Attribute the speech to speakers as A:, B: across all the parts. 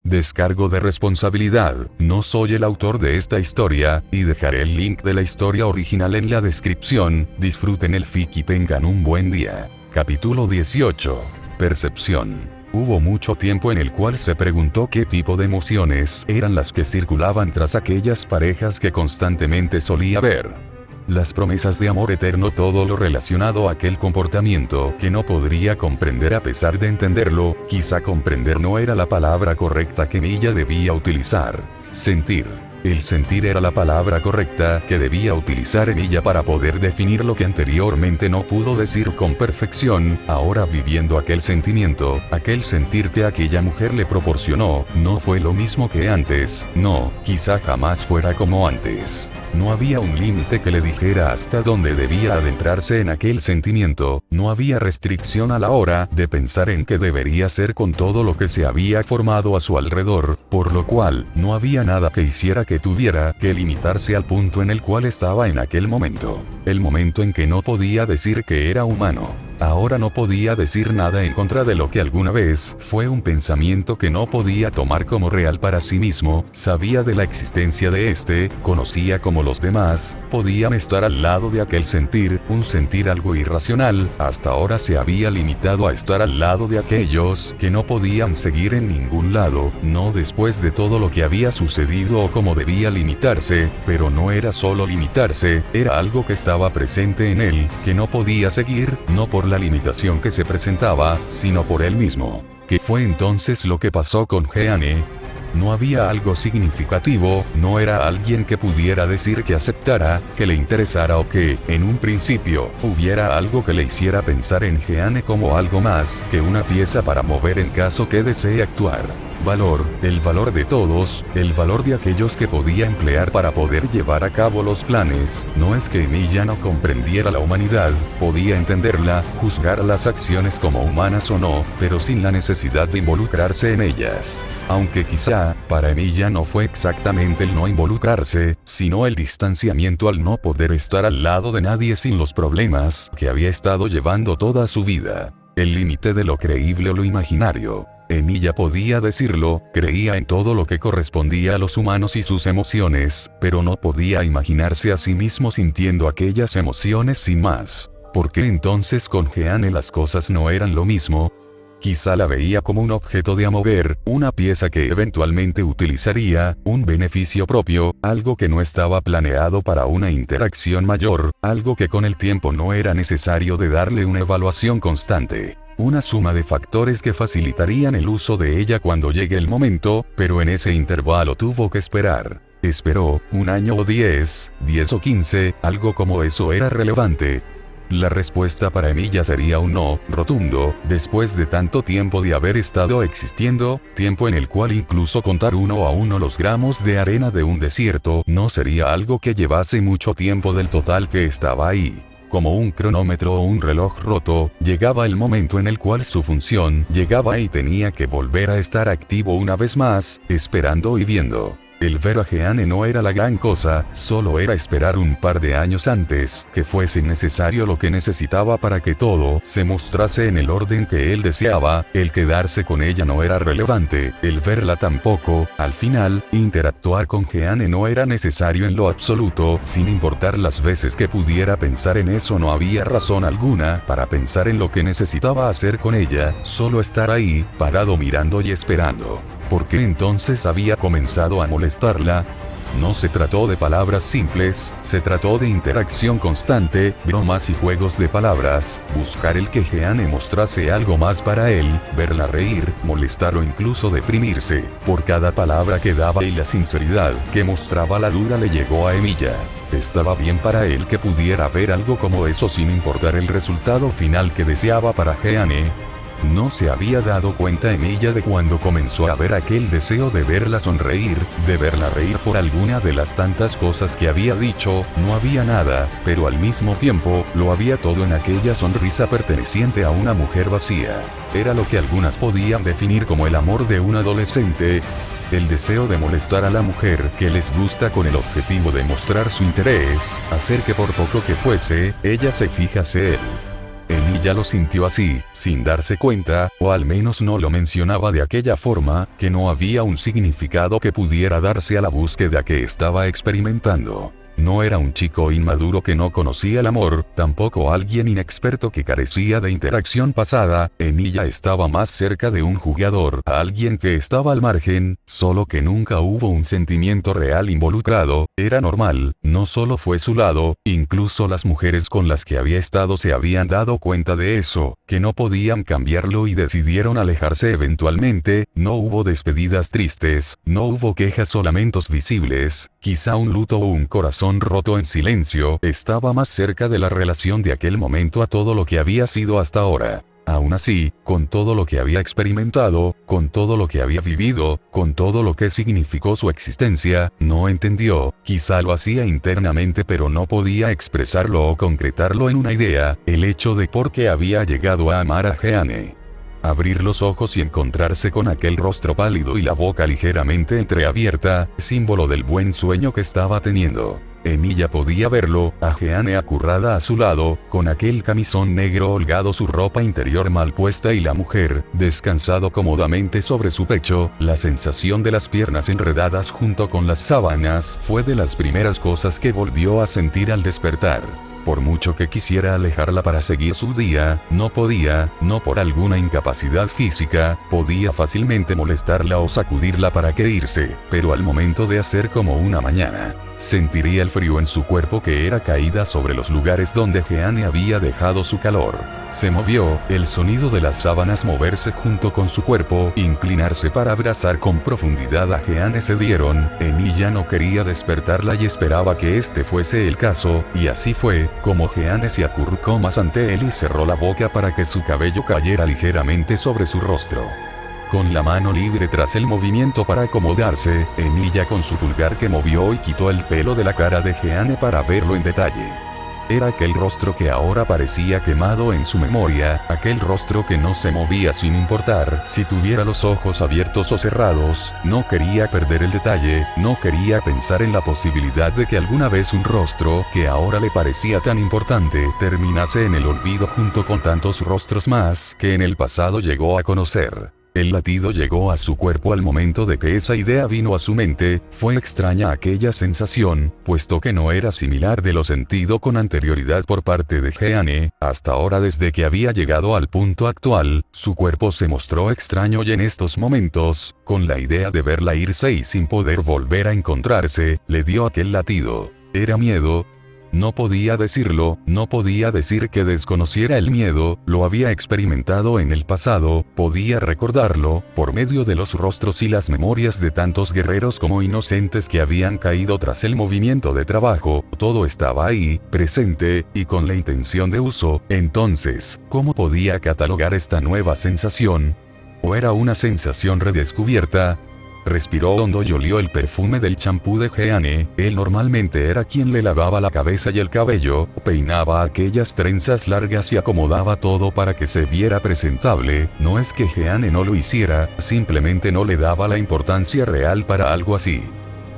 A: Descargo de responsabilidad, no soy el autor de esta historia, y dejaré el link de la historia original en la descripción. Disfruten el fic y tengan un buen día. Capítulo 18. Percepción. Hubo mucho tiempo en el cual se preguntó qué tipo de emociones eran las que circulaban tras aquellas parejas que constantemente solía ver. Las promesas de amor eterno, todo lo relacionado a aquel comportamiento que no podría comprender a pesar de entenderlo. Quizá comprender no era la palabra correcta que ella debía utilizar. Sentir. El sentir era la palabra correcta que debía utilizar ella para poder definir lo que anteriormente no pudo decir con perfección. Ahora viviendo aquel sentimiento, aquel sentir que aquella mujer le proporcionó, no fue lo mismo que antes. No, quizá jamás fuera como antes. No había un límite que le dijera hasta dónde debía adentrarse en aquel sentimiento. No había restricción a la hora de pensar en qué debería hacer con todo lo que se había formado a su alrededor, por lo cual no había nada que hiciera que tuviera que limitarse al punto en el cual estaba en aquel momento. El momento en que no podía decir que era humano. Ahora no podía decir nada en contra de lo que alguna vez fue un pensamiento que no podía tomar como real para sí mismo. Sabía de la existencia de este, conocía como los demás podían estar al lado de aquel sentir, un sentir algo irracional. Hasta ahora se había limitado a estar al lado de aquellos que no podían seguir en ningún lado, no después de todo lo que había sucedido o como debía limitarse, pero no era solo limitarse, era algo que estaba presente en él, que no podía seguir, no por la limitación que se presentaba, sino por él mismo. ¿Qué fue entonces lo que pasó con Jeanne? No había algo significativo, no era alguien que pudiera decir que aceptara, que le interesara o que, en un principio, hubiera algo que le hiciera pensar en Jeanne como algo más que una pieza para mover en caso que desee actuar. Valor, el valor de todos, el valor de aquellos que podía emplear para poder llevar a cabo los planes. No es que ella no comprendiera la humanidad, podía entenderla, juzgar las acciones como humanas o no, pero sin la necesidad de involucrarse en ellas. Aunque quizá, para ella no fue exactamente el no involucrarse, sino el distanciamiento al no poder estar al lado de nadie sin los problemas que había estado llevando toda su vida. El límite de lo creíble o lo imaginario. Ella podía decirlo, creía en todo lo que correspondía a los humanos y sus emociones, pero no podía imaginarse a sí mismo sintiendo aquellas emociones sin más. ¿Por qué entonces con Jeanne las cosas no eran lo mismo? Quizá la veía como un objeto de a mover, una pieza que eventualmente utilizaría, un beneficio propio, algo que no estaba planeado para una interacción mayor, algo que con el tiempo no era necesario de darle una evaluación constante. Una suma de factores que facilitarían el uso de ella cuando llegue el momento, pero en ese intervalo tuvo que esperar. Esperó, un año o 10 o 15, algo como eso era relevante. La respuesta para ella sería un no, rotundo, después de tanto tiempo de haber estado existiendo, tiempo en el cual incluso contar uno a uno los gramos de arena de un desierto no sería algo que llevase mucho tiempo del total que estaba ahí. Como un cronómetro o un reloj roto, llegaba el momento en el cual su función llegaba y tenía que volver a estar activo una vez más, esperando y viendo. El ver a Jeanne no era la gran cosa, solo era esperar un par de años antes que fuese necesario lo que necesitaba para que todo se mostrase en el orden que él deseaba. El quedarse con ella no era relevante, el verla tampoco. Al final, interactuar con Jeanne no era necesario en lo absoluto, sin importar las veces que pudiera pensar en eso. No había razón alguna para pensar en lo que necesitaba hacer con ella, solo estar ahí, parado mirando y esperando. ¿Por qué entonces había comenzado a molestarla? No se trató de palabras simples, se trató de interacción constante, bromas y juegos de palabras, buscar el que Jeanne mostrase algo más para él, verla reír, molestar o incluso deprimirse. Por cada palabra que daba y la sinceridad que mostraba, la duda le llegó a Emilia. Estaba bien para él que pudiera ver algo como eso sin importar el resultado final que deseaba para Jeanne. No se había dado cuenta en ella de cuando comenzó a ver aquel deseo de verla sonreír, de verla reír por alguna de las tantas cosas que había dicho. No había nada, pero al mismo tiempo, lo había todo en aquella sonrisa perteneciente a una mujer vacía. Era lo que algunas podían definir como el amor de un adolescente. El deseo de molestar a la mujer que les gusta con el objetivo de mostrar su interés, hacer que por poco que fuese, ella se fijase él. Emilia lo sintió así, sin darse cuenta, o al menos no lo mencionaba de aquella forma, que no había un significado que pudiera darse a la búsqueda que estaba experimentando. No era un chico inmaduro que no conocía el amor, tampoco alguien inexperto que carecía de interacción pasada. Emilia estaba más cerca de un jugador, a alguien que estaba al margen, solo que nunca hubo un sentimiento real involucrado. Era normal, no solo fue su lado, incluso las mujeres con las que había estado se habían dado cuenta de eso, que no podían cambiarlo y decidieron alejarse eventualmente. No hubo despedidas tristes, no hubo quejas o lamentos visibles, quizá un luto o un corazón roto en silencio. Estaba más cerca de la relación de aquel momento a todo lo que había sido hasta ahora. Aún así, con todo lo que había experimentado, con todo lo que había vivido, con todo lo que significó su existencia, no entendió, quizá lo hacía internamente pero no podía expresarlo o concretarlo en una idea, el hecho de por qué había llegado a amar a Jeanne. Abrir los ojos y encontrarse con aquel rostro pálido y la boca ligeramente entreabierta, símbolo del buen sueño que estaba teniendo. Emilia podía verlo, a Jeanne acurrada a su lado, con aquel camisón negro holgado, su ropa interior mal puesta y la mujer, descansado cómodamente sobre su pecho. La sensación de las piernas enredadas junto con las sábanas fue de las primeras cosas que volvió a sentir al despertar. Por mucho que quisiera alejarla para seguir su día, no podía, no por alguna incapacidad física, podía fácilmente molestarla o sacudirla para que irse, pero al momento de hacer como una mañana, sentiría el frío en su cuerpo que era caída sobre los lugares donde Jeanne había dejado su calor. Se movió, el sonido de las sábanas moverse junto con su cuerpo, inclinarse para abrazar con profundidad a Jeanne se dieron. Emilia no quería despertarla y esperaba que este fuese el caso, y así fue, como Jeanne se acurrucó más ante él y cerró la boca para que su cabello cayera ligeramente sobre su rostro. Con la mano libre tras el movimiento para acomodarse, Emilia con su pulgar que movió y quitó el pelo de la cara de Jeanne para verlo en detalle. Era aquel rostro que ahora parecía quemado en su memoria, aquel rostro que no se movía sin importar si tuviera los ojos abiertos o cerrados. No quería perder el detalle, no quería pensar en la posibilidad de que alguna vez un rostro, que ahora le parecía tan importante, terminase en el olvido junto con tantos rostros más que en el pasado llegó a conocer. El latido llegó a su cuerpo al momento de que esa idea vino a su mente. Fue extraña aquella sensación, puesto que no era similar de lo sentido con anterioridad por parte de Jeanne. Hasta ahora, desde que había llegado al punto actual, su cuerpo se mostró extraño y en estos momentos, con la idea de verla irse y sin poder volver a encontrarse, le dio aquel latido. ¿Era miedo? No podía decirlo, no podía decir que desconociera el miedo, lo había experimentado en el pasado, podía recordarlo, por medio de los rostros y las memorias de tantos guerreros como inocentes que habían caído tras el movimiento de trabajo. Todo estaba ahí, presente, y con la intención de uso. Entonces, ¿cómo podía catalogar esta nueva sensación? ¿O era una sensación redescubierta? Respiró hondo y olió el perfume del champú de Jeanne. Él normalmente era quien le lavaba la cabeza y el cabello, peinaba aquellas trenzas largas y acomodaba todo para que se viera presentable. No es que Jeanne no lo hiciera, simplemente no le daba la importancia real para algo así.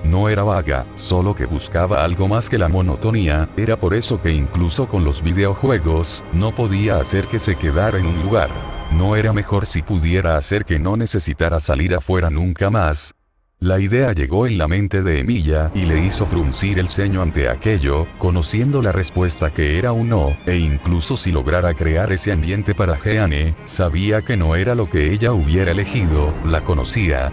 A: No era vaga, solo que buscaba algo más que la monotonía. Era por eso que incluso con los videojuegos, no podía hacer que se quedara en un lugar. ¿No era mejor si pudiera hacer que no necesitara salir afuera nunca más? La idea llegó en la mente de Emilia y le hizo fruncir el ceño ante aquello, conociendo la respuesta que era un no, e incluso si lograra crear ese ambiente para Jeanne, sabía que no era lo que ella hubiera elegido. La conocía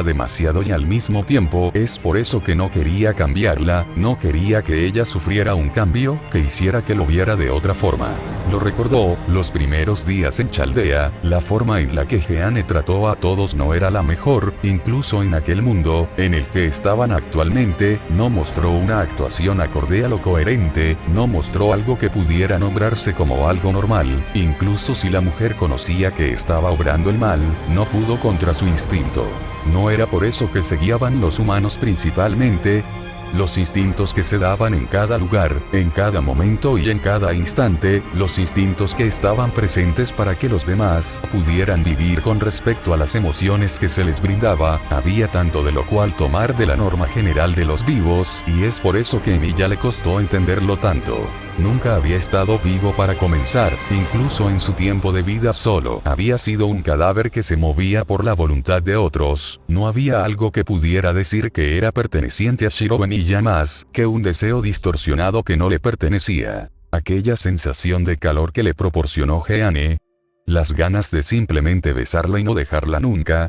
A: demasiado y al mismo tiempo es por eso que no quería cambiarla, no quería que ella sufriera un cambio que hiciera que lo viera de otra forma. Lo recordó, los primeros días en Chaldea, la forma en la que Jeanne trató a todos no era la mejor, incluso en aquel mundo en el que estaban actualmente, no mostró una actuación acorde a lo coherente, no mostró algo que pudiera nombrarse como algo normal. Incluso si la mujer conocía que estaba obrando el mal, no pudo contra su instinto. No era por eso que se guiaban los humanos principalmente, los instintos que se daban en cada lugar, en cada momento y en cada instante, los instintos que estaban presentes para que los demás pudieran vivir con respecto a las emociones que se les brindaba. Había tanto de lo cual tomar de la norma general de los vivos, y es por eso que a Emilia le costó entenderlo tanto. Nunca había estado vivo para comenzar, incluso en su tiempo de vida solo había sido un cadáver que se movía por la voluntad de otros. No había algo que pudiera decir que era perteneciente a Shiro Emiya más que un deseo distorsionado que no le pertenecía. Aquella sensación de calor que le proporcionó Jeanne, las ganas de simplemente besarla y no dejarla nunca.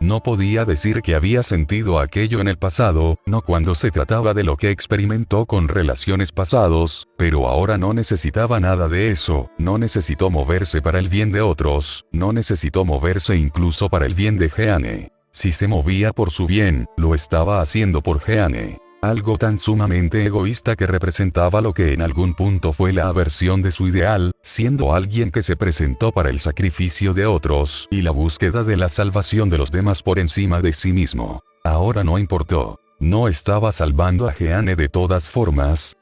A: No podía decir que había sentido aquello en el pasado, no cuando se trataba de lo que experimentó con relaciones pasados, pero ahora no necesitaba nada de eso, no necesitó moverse para el bien de otros, no necesitó moverse incluso para el bien de Jeanne. Si se movía por su bien, lo estaba haciendo por Jeanne. Algo tan sumamente egoísta que representaba lo que en algún punto fue la aversión de su ideal, siendo alguien que se presentó para el sacrificio de otros y la búsqueda de la salvación de los demás por encima de sí mismo. Ahora no importó. No estaba salvando a Jeanne de todas formas.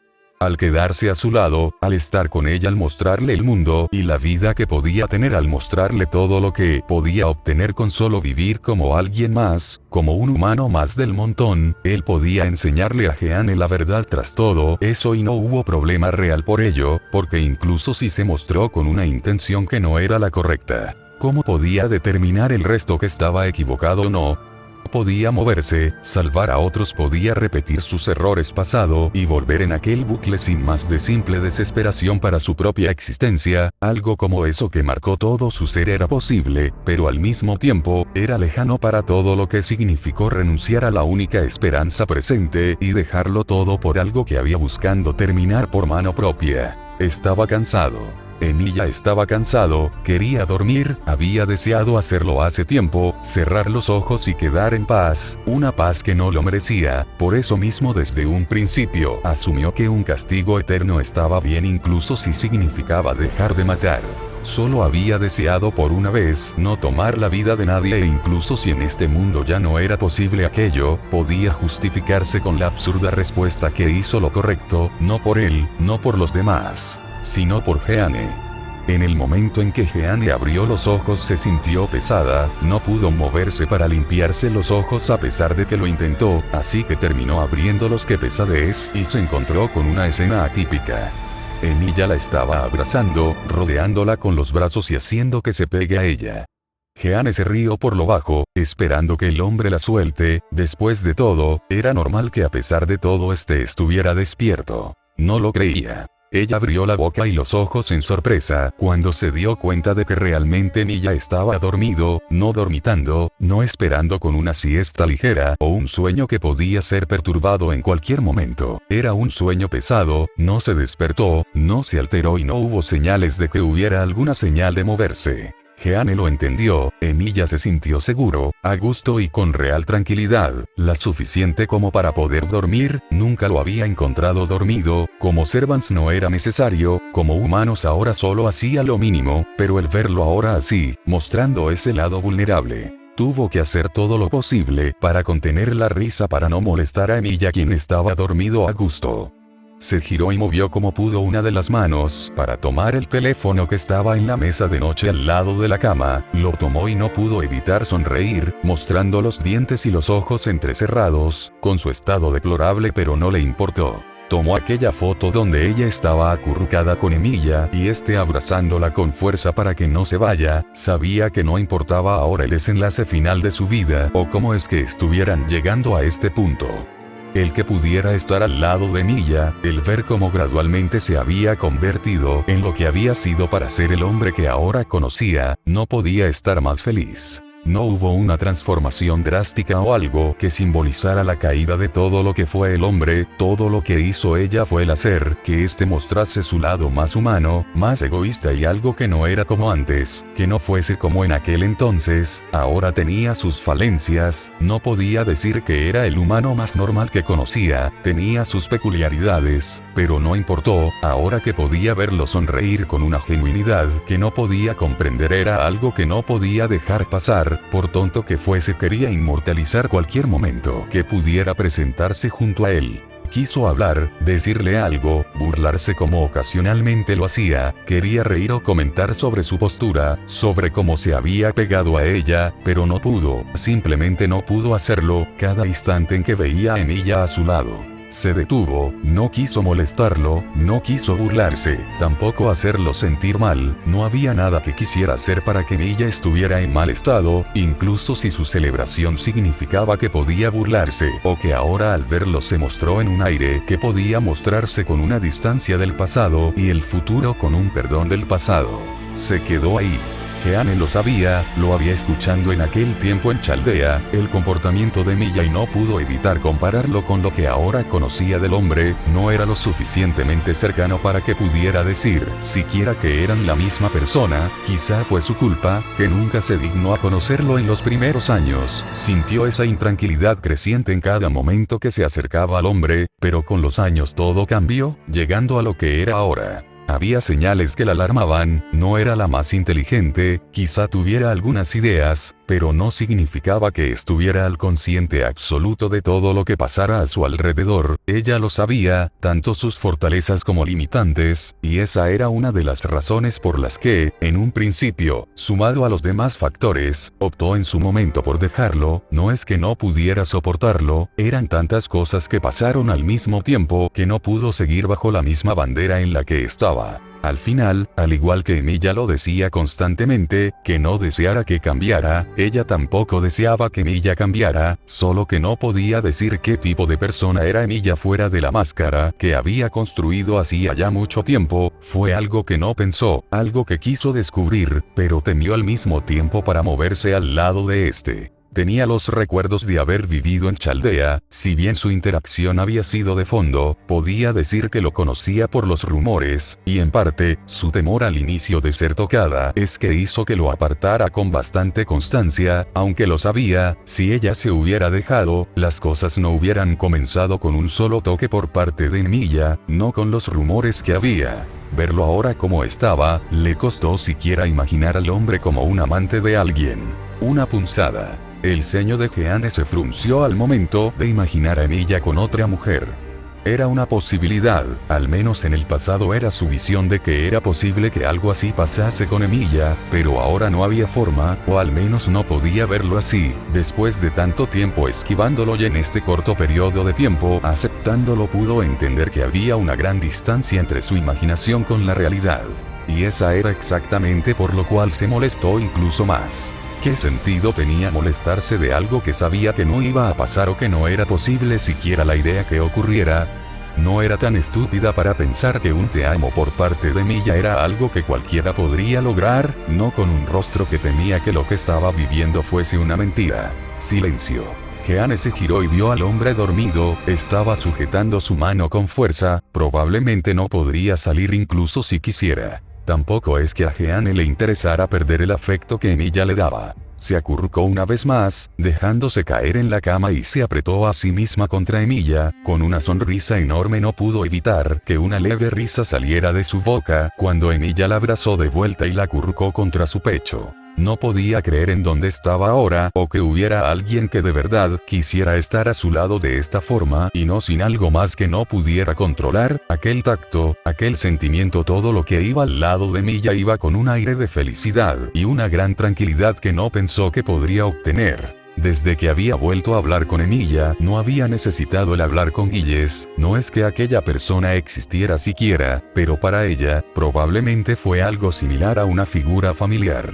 A: Al quedarse a su lado, al estar con ella, al mostrarle el mundo y la vida que podía tener, al mostrarle todo lo que podía obtener con solo vivir como alguien más, como un humano más del montón, él podía enseñarle a Jeanne la verdad tras todo eso y no hubo problema real por ello, porque incluso si se mostró con una intención que no era la correcta, ¿cómo podía determinar el resto que estaba equivocado o no? Podía moverse, salvar a otros, podía repetir sus errores pasado y volver en aquel bucle sin más de simple desesperación para su propia existencia. Algo como eso que marcó todo su ser era posible, pero al mismo tiempo, era lejano para todo lo que significó renunciar a la única esperanza presente y dejarlo todo por algo que había buscando terminar por mano propia. Estaba cansado. Emiya estaba cansado, quería dormir, había deseado hacerlo hace tiempo, cerrar los ojos y quedar en paz, una paz que no lo merecía. Por eso mismo desde un principio asumió que un castigo eterno estaba bien incluso si significaba dejar de matar. Solo había deseado por una vez no tomar la vida de nadie e incluso si en este mundo ya no era posible aquello, podía justificarse con la absurda respuesta que hizo lo correcto, no por él, no por los demás, sino por Jeanne. En el momento en que Jeanne abrió los ojos se sintió pesada, no pudo moverse para limpiarse los ojos a pesar de que lo intentó, así que terminó abriéndolos. ¡Qué pesadez! Y se encontró con una escena atípica. Emiya la estaba abrazando, rodeándola con los brazos y haciendo que se pegue a ella. Jeanne se rió por lo bajo, esperando que el hombre la suelte. Después de todo, era normal que a pesar de todo estuviera despierto. No lo creía. Ella abrió la boca y los ojos en sorpresa cuando se dio cuenta de que realmente Emiya estaba dormido, no dormitando, no esperando con una siesta ligera o un sueño que podía ser perturbado en cualquier momento. Era un sueño pesado, no se despertó, no se alteró y no hubo señales de que hubiera alguna señal de moverse. Jeanne lo entendió, Emiya se sintió seguro, a gusto y con real tranquilidad, la suficiente como para poder dormir. Nunca lo había encontrado dormido, como servants no era necesario, como humanos ahora solo hacía lo mínimo, pero el verlo ahora así, mostrando ese lado vulnerable. Tuvo que hacer todo lo posible para contener la risa para no molestar a Emiya, quien estaba dormido a gusto. Se giró y movió como pudo una de las manos para tomar el teléfono que estaba en la mesa de noche al lado de la cama, lo tomó y no pudo evitar sonreír, mostrando los dientes y los ojos entrecerrados, con su estado deplorable, pero no le importó. Tomó aquella foto donde ella estaba acurrucada con Emiya y abrazándola con fuerza para que no se vaya. Sabía que no importaba ahora el desenlace final de su vida o cómo es que estuvieran llegando a este punto. El que pudiera estar al lado de Emiya, el ver cómo gradualmente se había convertido en lo que había sido para ser el hombre que ahora conocía, no podía estar más feliz. No hubo una transformación drástica o algo que simbolizara la caída de todo lo que fue el hombre. Todo lo que hizo ella fue el hacer que mostrase su lado más humano, más egoísta y algo que no era como antes, que no fuese como en aquel entonces. Ahora tenía sus falencias, no podía decir que era el humano más normal que conocía, tenía sus peculiaridades, pero no importó. Ahora que podía verlo sonreír con una genuinidad que no podía comprender, era algo que no podía dejar pasar. Por tonto que fuese, quería inmortalizar cualquier momento que pudiera presentarse junto a él. Quiso hablar, decirle algo, burlarse como ocasionalmente lo hacía, quería reír o comentar sobre su postura, sobre cómo se había pegado a ella, pero no pudo, simplemente no pudo hacerlo. Cada instante en que veía a Emiya a su lado, Se detuvo, no quiso molestarlo, no quiso burlarse, tampoco hacerlo sentir mal, no había nada que quisiera hacer para que Milla estuviera en mal estado, incluso si su celebración significaba que podía burlarse, o que ahora al verlo se mostró en un aire que podía mostrarse con una distancia del pasado y el futuro con un perdón del pasado. Se quedó ahí. Jeanne lo sabía, lo había escuchando en aquel tiempo en Chaldea, el comportamiento de Milla y no pudo evitar compararlo con lo que ahora conocía del hombre, no era lo suficientemente cercano para que pudiera decir, siquiera que eran la misma persona, quizá fue su culpa, que nunca se dignó a conocerlo en los primeros años, sintió esa intranquilidad creciente en cada momento que se acercaba al hombre, pero con los años todo cambió, llegando a lo que era ahora. Había señales que la alarmaban, no era la más inteligente, quizá tuviera algunas ideas, pero no significaba que estuviera al consciente absoluto de todo lo que pasara a su alrededor, ella lo sabía, tanto sus fortalezas como limitantes, y esa era una de las razones por las que, en un principio, sumado a los demás factores, optó en su momento por dejarlo, no es que no pudiera soportarlo, eran tantas cosas que pasaron al mismo tiempo que no pudo seguir bajo la misma bandera en la que estaba. Al final, al igual que Milla lo decía constantemente, que no deseara que cambiara, ella tampoco deseaba que Milla cambiara, solo que no podía decir qué tipo de persona era Milla fuera de la máscara que había construido hacía ya mucho tiempo, fue algo que no pensó, algo que quiso descubrir, pero temió al mismo tiempo para moverse al lado de este. Tenía los recuerdos de haber vivido en Chaldea, si bien su interacción había sido de fondo, podía decir que lo conocía por los rumores, y en parte, su temor al inicio de ser tocada es que hizo que lo apartara con bastante constancia, aunque lo sabía, si ella se hubiera dejado, las cosas no hubieran comenzado con un solo toque por parte de Milla, no con los rumores que había. Verlo ahora como estaba, le costó siquiera imaginar al hombre como un amante de alguien. Una punzada. El ceño de Jeanne se frunció al momento de imaginar a Milla con otra mujer. Era una posibilidad, al menos en el pasado era su visión de que era posible que algo así pasase con Emilia, pero ahora no había forma, o al menos no podía verlo así, después de tanto tiempo esquivándolo y en este corto periodo de tiempo aceptándolo pudo entender que había una gran distancia entre su imaginación con la realidad. Y esa era exactamente por lo cual se molestó incluso más. ¿Qué sentido tenía molestarse de algo que sabía que no iba a pasar o que no era posible siquiera la idea que ocurriera? No era tan estúpida para pensar que un te amo por parte de Milla era algo que cualquiera podría lograr, no con un rostro que temía que lo que estaba viviendo fuese una mentira. Silencio. Jeanne se giró y vio al hombre dormido, estaba sujetando su mano con fuerza, probablemente no podría salir incluso si quisiera. Tampoco es que a Jeanne le interesara perder el afecto que Emilia le daba. Se acurrucó una vez más, dejándose caer en la cama y se apretó a sí misma contra Emilia, con una sonrisa enorme no pudo evitar que una leve risa saliera de su boca, cuando Emilia la abrazó de vuelta y la acurrucó contra su pecho. No podía creer en dónde estaba ahora, o que hubiera alguien que de verdad quisiera estar a su lado de esta forma y no sin algo más que no pudiera controlar, aquel tacto, aquel sentimiento, todo lo que iba al lado de Milla iba con un aire de felicidad y una gran tranquilidad que no pensó que podría obtener. Desde que había vuelto a hablar con Emilia, no había necesitado el hablar con Gilles, no es que aquella persona existiera siquiera, pero para ella, probablemente fue algo similar a una figura familiar.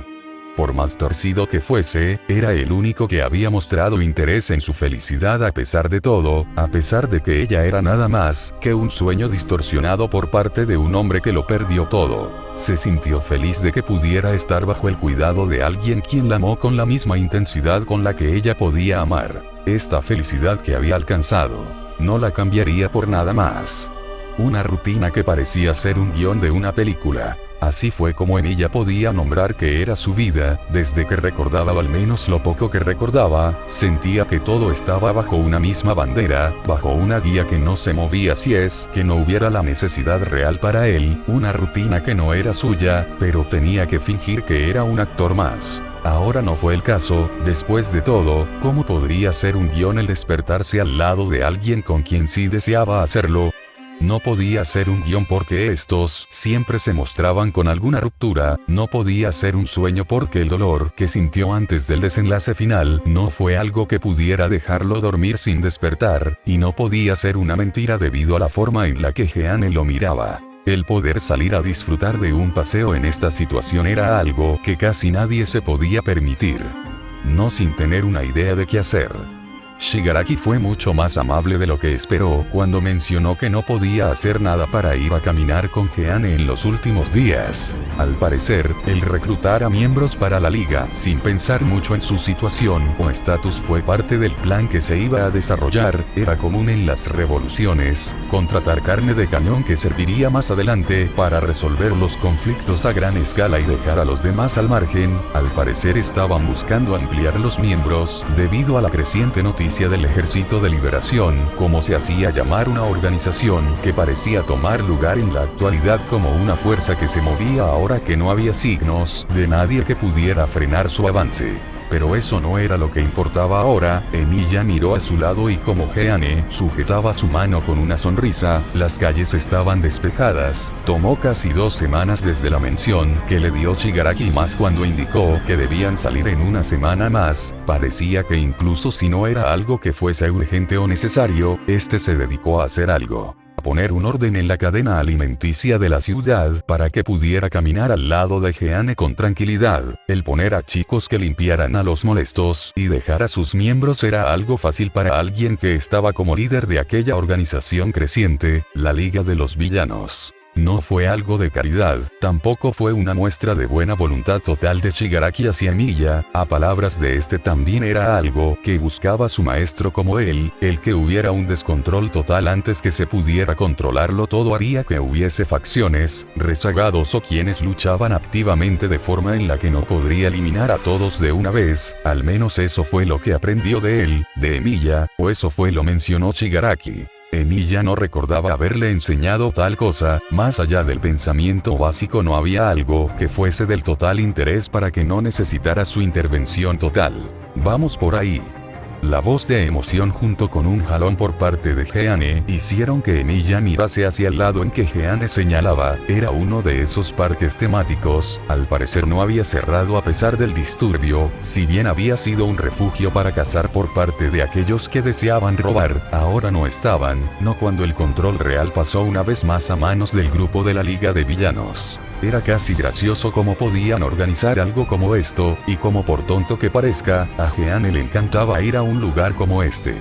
A: Por más torcido que fuese, era el único que había mostrado interés en su felicidad a pesar de todo, a pesar de que ella era nada más que un sueño distorsionado por parte de un hombre que lo perdió todo. Se sintió feliz de que pudiera estar bajo el cuidado de alguien quien la amó con la misma intensidad con la que ella podía amar. Esta felicidad que había alcanzado, no la cambiaría por nada más. Una rutina que parecía ser un guión de una película. Así fue como Emilia podía nombrar que era su vida, desde que recordaba o al menos lo poco que recordaba, sentía que todo estaba bajo una misma bandera, bajo una guía que no se movía si es que no hubiera la necesidad real para él, una rutina que no era suya, pero tenía que fingir que era un actor más. Ahora no fue el caso, después de todo, ¿cómo podría ser un guión el despertarse al lado de alguien con quien sí deseaba hacerlo? No podía ser un guión porque estos siempre se mostraban con alguna ruptura, no podía ser un sueño porque el dolor que sintió antes del desenlace final no fue algo que pudiera dejarlo dormir sin despertar, y no podía ser una mentira debido a la forma en la que Jeanne lo miraba. El poder salir a disfrutar de un paseo en esta situación era algo que casi nadie se podía permitir. No sin tener una idea de qué hacer. Shigaraki fue mucho más amable de lo que esperó cuando mencionó que no podía hacer nada para ir a caminar con Jeanne en los últimos días. Al parecer, el reclutar a miembros para la liga sin pensar mucho en su situación o estatus fue parte del plan que se iba a desarrollar. Era común en las revoluciones contratar carne de cañón que serviría más adelante para resolver los conflictos a gran escala y dejar a los demás al margen. Al parecer estaban buscando ampliar los miembros debido a la creciente noticia del Ejército de Liberación, como se hacía llamar una organización que parecía tomar lugar en la actualidad como una fuerza que se movía ahora que no había signos de nadie que pudiera frenar su avance. Pero eso no era lo que importaba ahora. Emilia miró a su lado y como Jeanne sujetaba su mano con una sonrisa, las calles estaban despejadas. Tomó casi 2 semanas desde la mención que le dio Shigaraki más cuando indicó que debían salir en una semana más. Parecía que incluso si no era algo que fuese urgente o necesario, este se dedicó a hacer algo. A poner un orden en la cadena alimenticia de la ciudad para que pudiera caminar al lado de Jeanne con tranquilidad. El poner a chicos que limpiaran a los molestos y dejar a sus miembros era algo fácil para alguien que estaba como líder de aquella organización creciente, la Liga de los Villanos. No fue algo de caridad, tampoco fue una muestra de buena voluntad total de Shigaraki hacia Emilia. A palabras de este también era algo que buscaba su maestro como él. El que hubiera un descontrol total antes que se pudiera controlarlo todo haría que hubiese facciones, rezagados o quienes luchaban activamente de forma en la que no podría eliminar a todos de una vez. Al menos eso fue lo que aprendió de él, de Emilia, o eso fue lo mencionó Shigaraki. Emilia no recordaba haberle enseñado tal cosa. Más allá del pensamiento básico no había algo que fuese del total interés para que no necesitara su intervención total. Vamos por ahí. La voz de emoción junto con un jalón por parte de Jeanne hicieron que Emilia mirase hacia el lado en que Jeanne señalaba. Era uno de esos parques temáticos. Al parecer no había cerrado a pesar del disturbio. Si bien había sido un refugio para cazar por parte de aquellos que deseaban robar, ahora no estaban. No cuando el control real pasó una vez más a manos del grupo de la Liga de Villanos. Era casi gracioso cómo podían organizar algo como esto, y como por tonto que parezca, a Jeanne le encantaba ir a un lugar como este.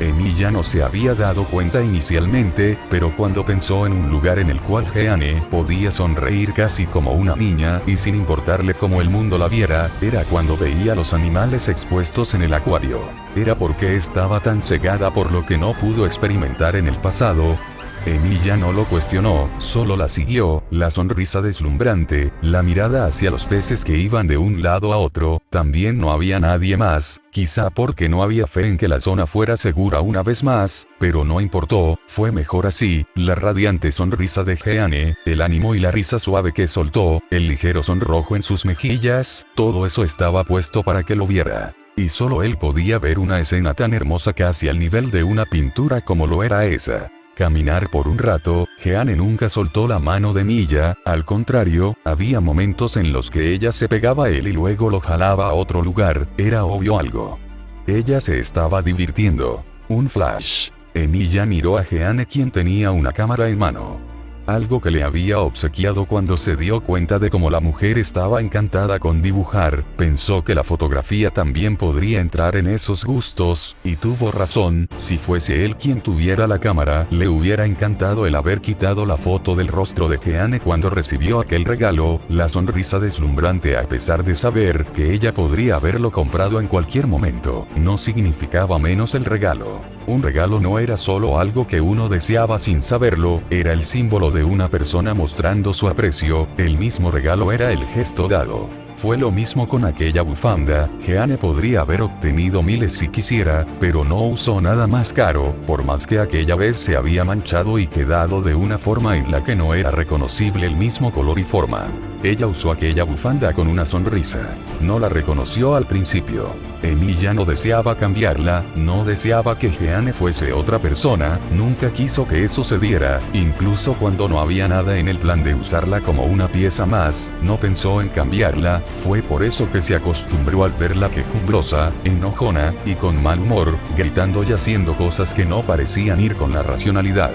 A: Emilia no se había dado cuenta inicialmente, pero cuando pensó en un lugar en el cual Jeanne podía sonreír casi como una niña, y sin importarle cómo el mundo la viera, era cuando veía los animales expuestos en el acuario. Era porque estaba tan cegada por lo que no pudo experimentar en el pasado. Emilia no lo cuestionó, solo la siguió, la sonrisa deslumbrante, la mirada hacia los peces que iban de un lado a otro. También no había nadie más, quizá porque no había fe en que la zona fuera segura una vez más, pero no importó, fue mejor así. La radiante sonrisa de Jeanne, el ánimo y la risa suave que soltó, el ligero sonrojo en sus mejillas, todo eso estaba puesto para que lo viera. Y solo él podía ver una escena tan hermosa casi al nivel de una pintura como lo era esa. Caminar por un rato, Jeanne nunca soltó la mano de Emilia, al contrario, había momentos en los que ella se pegaba a él y luego lo jalaba a otro lugar. Era obvio algo. Ella se estaba divirtiendo. Un flash. Emilia miró a Jeanne, quien tenía una cámara en mano. Algo que le había obsequiado cuando se dio cuenta de cómo la mujer estaba encantada con dibujar. Pensó que la fotografía también podría entrar en esos gustos, y tuvo razón. Si fuese él quien tuviera la cámara, le hubiera encantado el haber quitado la foto del rostro de Jeanne cuando recibió aquel regalo. La sonrisa deslumbrante, a pesar de saber que ella podría haberlo comprado en cualquier momento, no significaba menos el regalo. Un regalo no era solo algo que uno deseaba sin saberlo, era el símbolo de una persona mostrando su aprecio. El mismo regalo era el gesto dado. Fue lo mismo con aquella bufanda. Jeanne podría haber obtenido miles si quisiera, pero no usó nada más caro, por más que aquella vez se había manchado y quedado de una forma en la que no era reconocible el mismo color y forma. Ella usó aquella bufanda con una sonrisa. No la reconoció al principio. Emilia no deseaba cambiarla, no deseaba que Jeanne fuese otra persona, nunca quiso que eso se diera, incluso cuando no había nada en el plan de usarla como una pieza más, no pensó en cambiarla, fue por eso que se acostumbró al verla quejumbrosa, enojona, y con mal humor, gritando y haciendo cosas que no parecían ir con la racionalidad.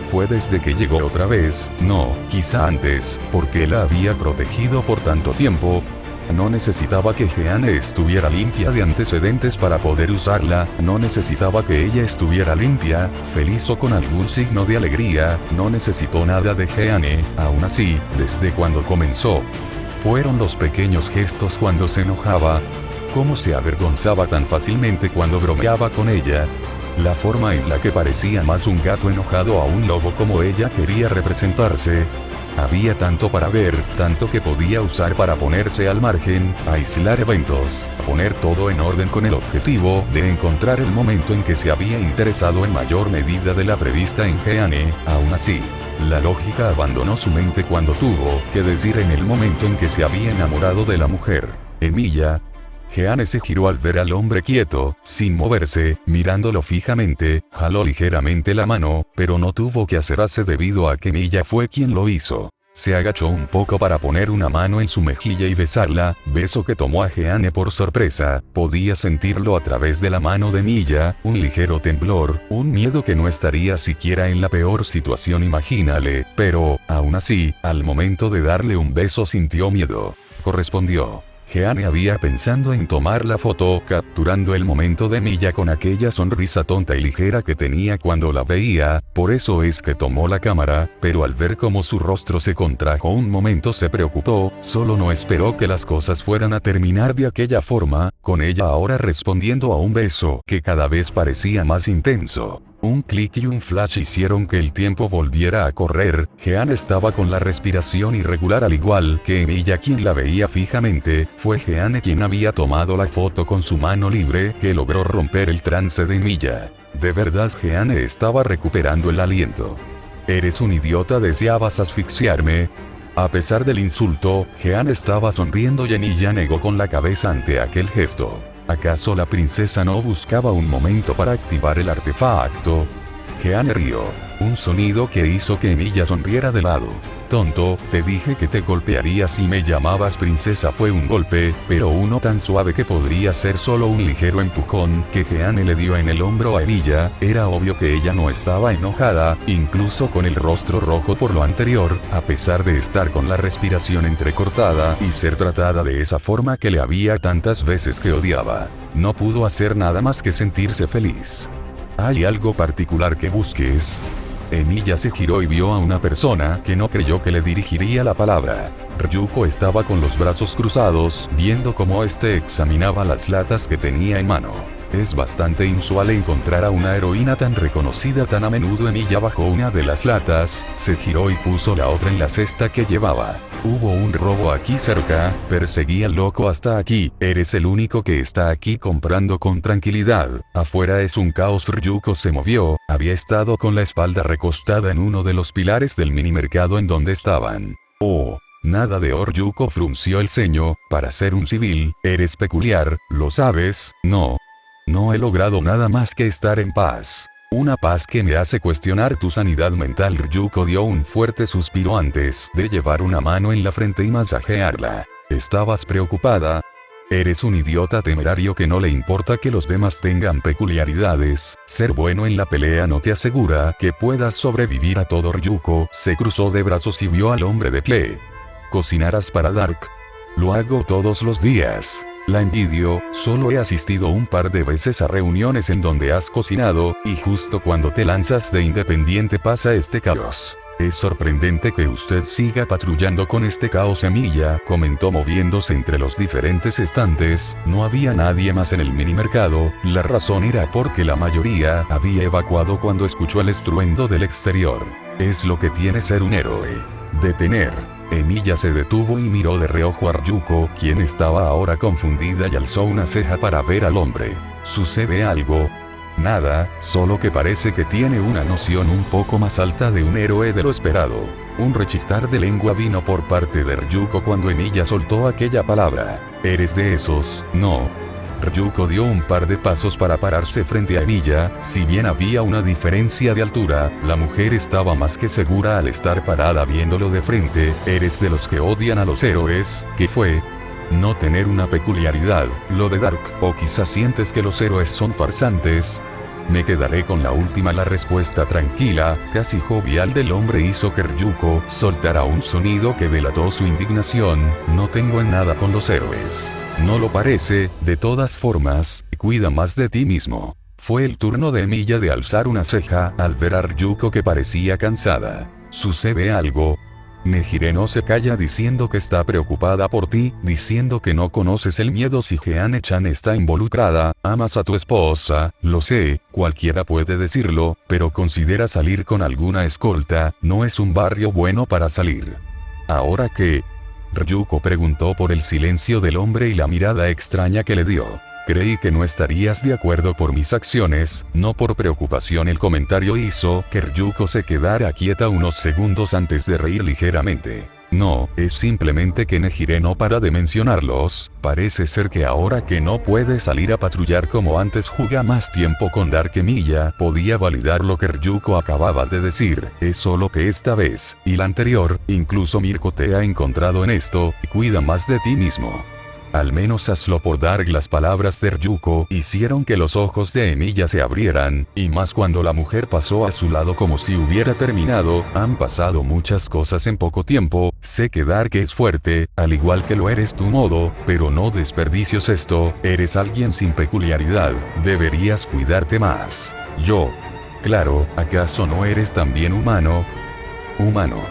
A: Fue desde que llegó otra vez, no, quizá antes, porque la había protegido por tanto tiempo. No necesitaba que Jeanne estuviera limpia de antecedentes para poder usarla, no necesitaba que ella estuviera limpia, feliz o con algún signo de alegría, no necesitó nada de Jeanne, aún así, desde cuando comenzó. Fueron los pequeños gestos cuando se enojaba, cómo se avergonzaba tan fácilmente cuando bromeaba con ella, la forma en la que parecía más un gato enojado a un lobo como ella quería representarse. Había tanto para ver, tanto que podía usar para ponerse al margen, aislar eventos, poner todo en orden con el objetivo de encontrar el momento en que se había interesado en mayor medida de la prevista en Jeanne. Aún así, la lógica abandonó su mente cuando tuvo que decir en el momento en que se había enamorado de la mujer, Emilia. Jeanne se giró al ver al hombre quieto, sin moverse, mirándolo fijamente, jaló ligeramente la mano, pero no tuvo que hacerse debido a que Emilia fue quien lo hizo. Se agachó un poco para poner una mano en su mejilla y besarla, beso que tomó a Jeanne por sorpresa, podía sentirlo a través de la mano de Emilia, un ligero temblor, un miedo que no estaría siquiera en la peor situación imaginable, pero, aún así, al momento de darle un beso sintió miedo. Correspondió. Jeanne había pensado en tomar la foto, capturando el momento de Emilia con aquella sonrisa tonta y ligera que tenía cuando la veía, por eso es que tomó la cámara, pero al ver cómo su rostro se contrajo un momento se preocupó, solo no esperó que las cosas fueran a terminar de aquella forma, con ella ahora respondiendo a un beso que cada vez parecía más intenso. Un clic y un flash hicieron que el tiempo volviera a correr. Jeanne estaba con la respiración irregular al igual que Emilia quien la veía fijamente. Fue Jeanne quien había tomado la foto con su mano libre que logró romper el trance de Emilia. De verdad Jeanne estaba recuperando el aliento. «Eres un idiota, deseabas asfixiarme». A pesar del insulto, Jeanne estaba sonriendo y Emilia negó con la cabeza ante aquel gesto. ¿Acaso la princesa no buscaba un momento para activar el artefacto? Jeanne rió. Un sonido que hizo que Emilia sonriera de lado. «Tonto, te dije que te golpearía si me llamabas princesa». Fue un golpe, pero uno tan suave que podría ser solo un ligero empujón que Jeanne le dio en el hombro a Emilia. Era obvio que ella no estaba enojada, incluso con el rostro rojo por lo anterior, a pesar de estar con la respiración entrecortada y ser tratada de esa forma que le había tantas veces que odiaba. No pudo hacer nada más que sentirse feliz. «¿Hay algo particular que busques?». Emilia se giró y vio a una persona que no creyó que le dirigiría la palabra. Ryuko estaba con los brazos cruzados, viendo cómo este examinaba las latas que tenía en mano. Es bastante inusual encontrar a una heroína tan reconocida tan a menudo. Emilia bajó una de las latas, se giró y puso la otra en la cesta que llevaba. «Hubo un robo aquí cerca, perseguí al loco hasta aquí, eres el único que está aquí comprando con tranquilidad, afuera es un caos». Ryuko se movió, había estado con la espalda recostada en uno de los pilares del minimercado en donde estaban. «Oh, nada de oro». Ryuko frunció el ceño, «para ser un civil, eres peculiar, ¿lo sabes? No. No he logrado nada más que estar en paz. Una paz que me hace cuestionar tu sanidad mental». Ryuko dio un fuerte suspiro antes de llevar una mano en la frente y masajearla. «¿Estabas preocupada? Eres un idiota temerario que no le importa que los demás tengan peculiaridades. Ser bueno en la pelea no te asegura que puedas sobrevivir a todo». Ryuko se cruzó de brazos y vio al hombre de pie. «¿Cocinarás para Dark?». «Lo hago todos los días. La envidio, solo he asistido un par de veces a reuniones en donde has cocinado, y justo cuando te lanzas de independiente pasa este caos. Es sorprendente que usted siga patrullando con este caos». Emilia comentó moviéndose entre los diferentes estantes. No había nadie más en el minimercado, la razón era porque la mayoría había evacuado cuando escuchó el estruendo del exterior. «Es lo que tiene ser un héroe. Detener». Emilia se detuvo y miró de reojo a Ryuko, quien estaba ahora confundida y alzó una ceja para ver al hombre. «¿Sucede algo?». Nada, solo que parece que tiene una noción un poco más alta de un héroe de lo esperado. Un rechistar de lengua vino por parte de Ryuko cuando Emilia soltó aquella palabra. ¿Eres de esos? No. Ryuko dio un par de pasos para pararse frente a Emilia. Si bien había una diferencia de altura, la mujer estaba más que segura al estar parada viéndolo de frente. ¿Eres de los que odian a los héroes? ¿Qué fue? No tener una peculiaridad, lo de Dark, o quizás sientes que los héroes son farsantes. Me quedaré con la última. La respuesta tranquila, casi jovial del hombre hizo que Ryuko soltara un sonido que delató su indignación. No tengo en nada con los héroes. No lo parece, de todas formas, cuida más de ti mismo. Fue el turno de Emilia de alzar una ceja al ver a Ryuko que parecía cansada. ¿Sucede algo? Nejire no se calla diciendo que está preocupada por ti, diciendo que no conoces el miedo si Jeanne-chan está involucrada, amas a tu esposa, lo sé, cualquiera puede decirlo, pero considera salir con alguna escolta, no es un barrio bueno para salir. ¿Ahora qué? Ryuko preguntó por el silencio del hombre y la mirada extraña que le dio. Creí que no estarías de acuerdo por mis acciones, no por preocupación. El comentario hizo que Ryuko se quedara quieta unos segundos antes de reír ligeramente. No, es simplemente que Nejire no para de mencionarlos. Parece ser que ahora que no puede salir a patrullar como antes juega más tiempo con Dark. Emilia podía validar lo que Ryuko acababa de decir, es solo que esta vez, y la anterior, incluso Mirko te ha encontrado en esto, cuida más de ti mismo. Al menos hazlo por Dark. Las palabras de Ryuko hicieron que los ojos de Emilia se abrieran, y más cuando la mujer pasó a su lado como si hubiera terminado. Han pasado muchas cosas en poco tiempo, sé que Dark es fuerte, al igual que lo eres tu modo, pero no desperdicies esto, eres alguien sin peculiaridad, deberías cuidarte más. Yo. Claro, ¿acaso no eres también humano? Humano.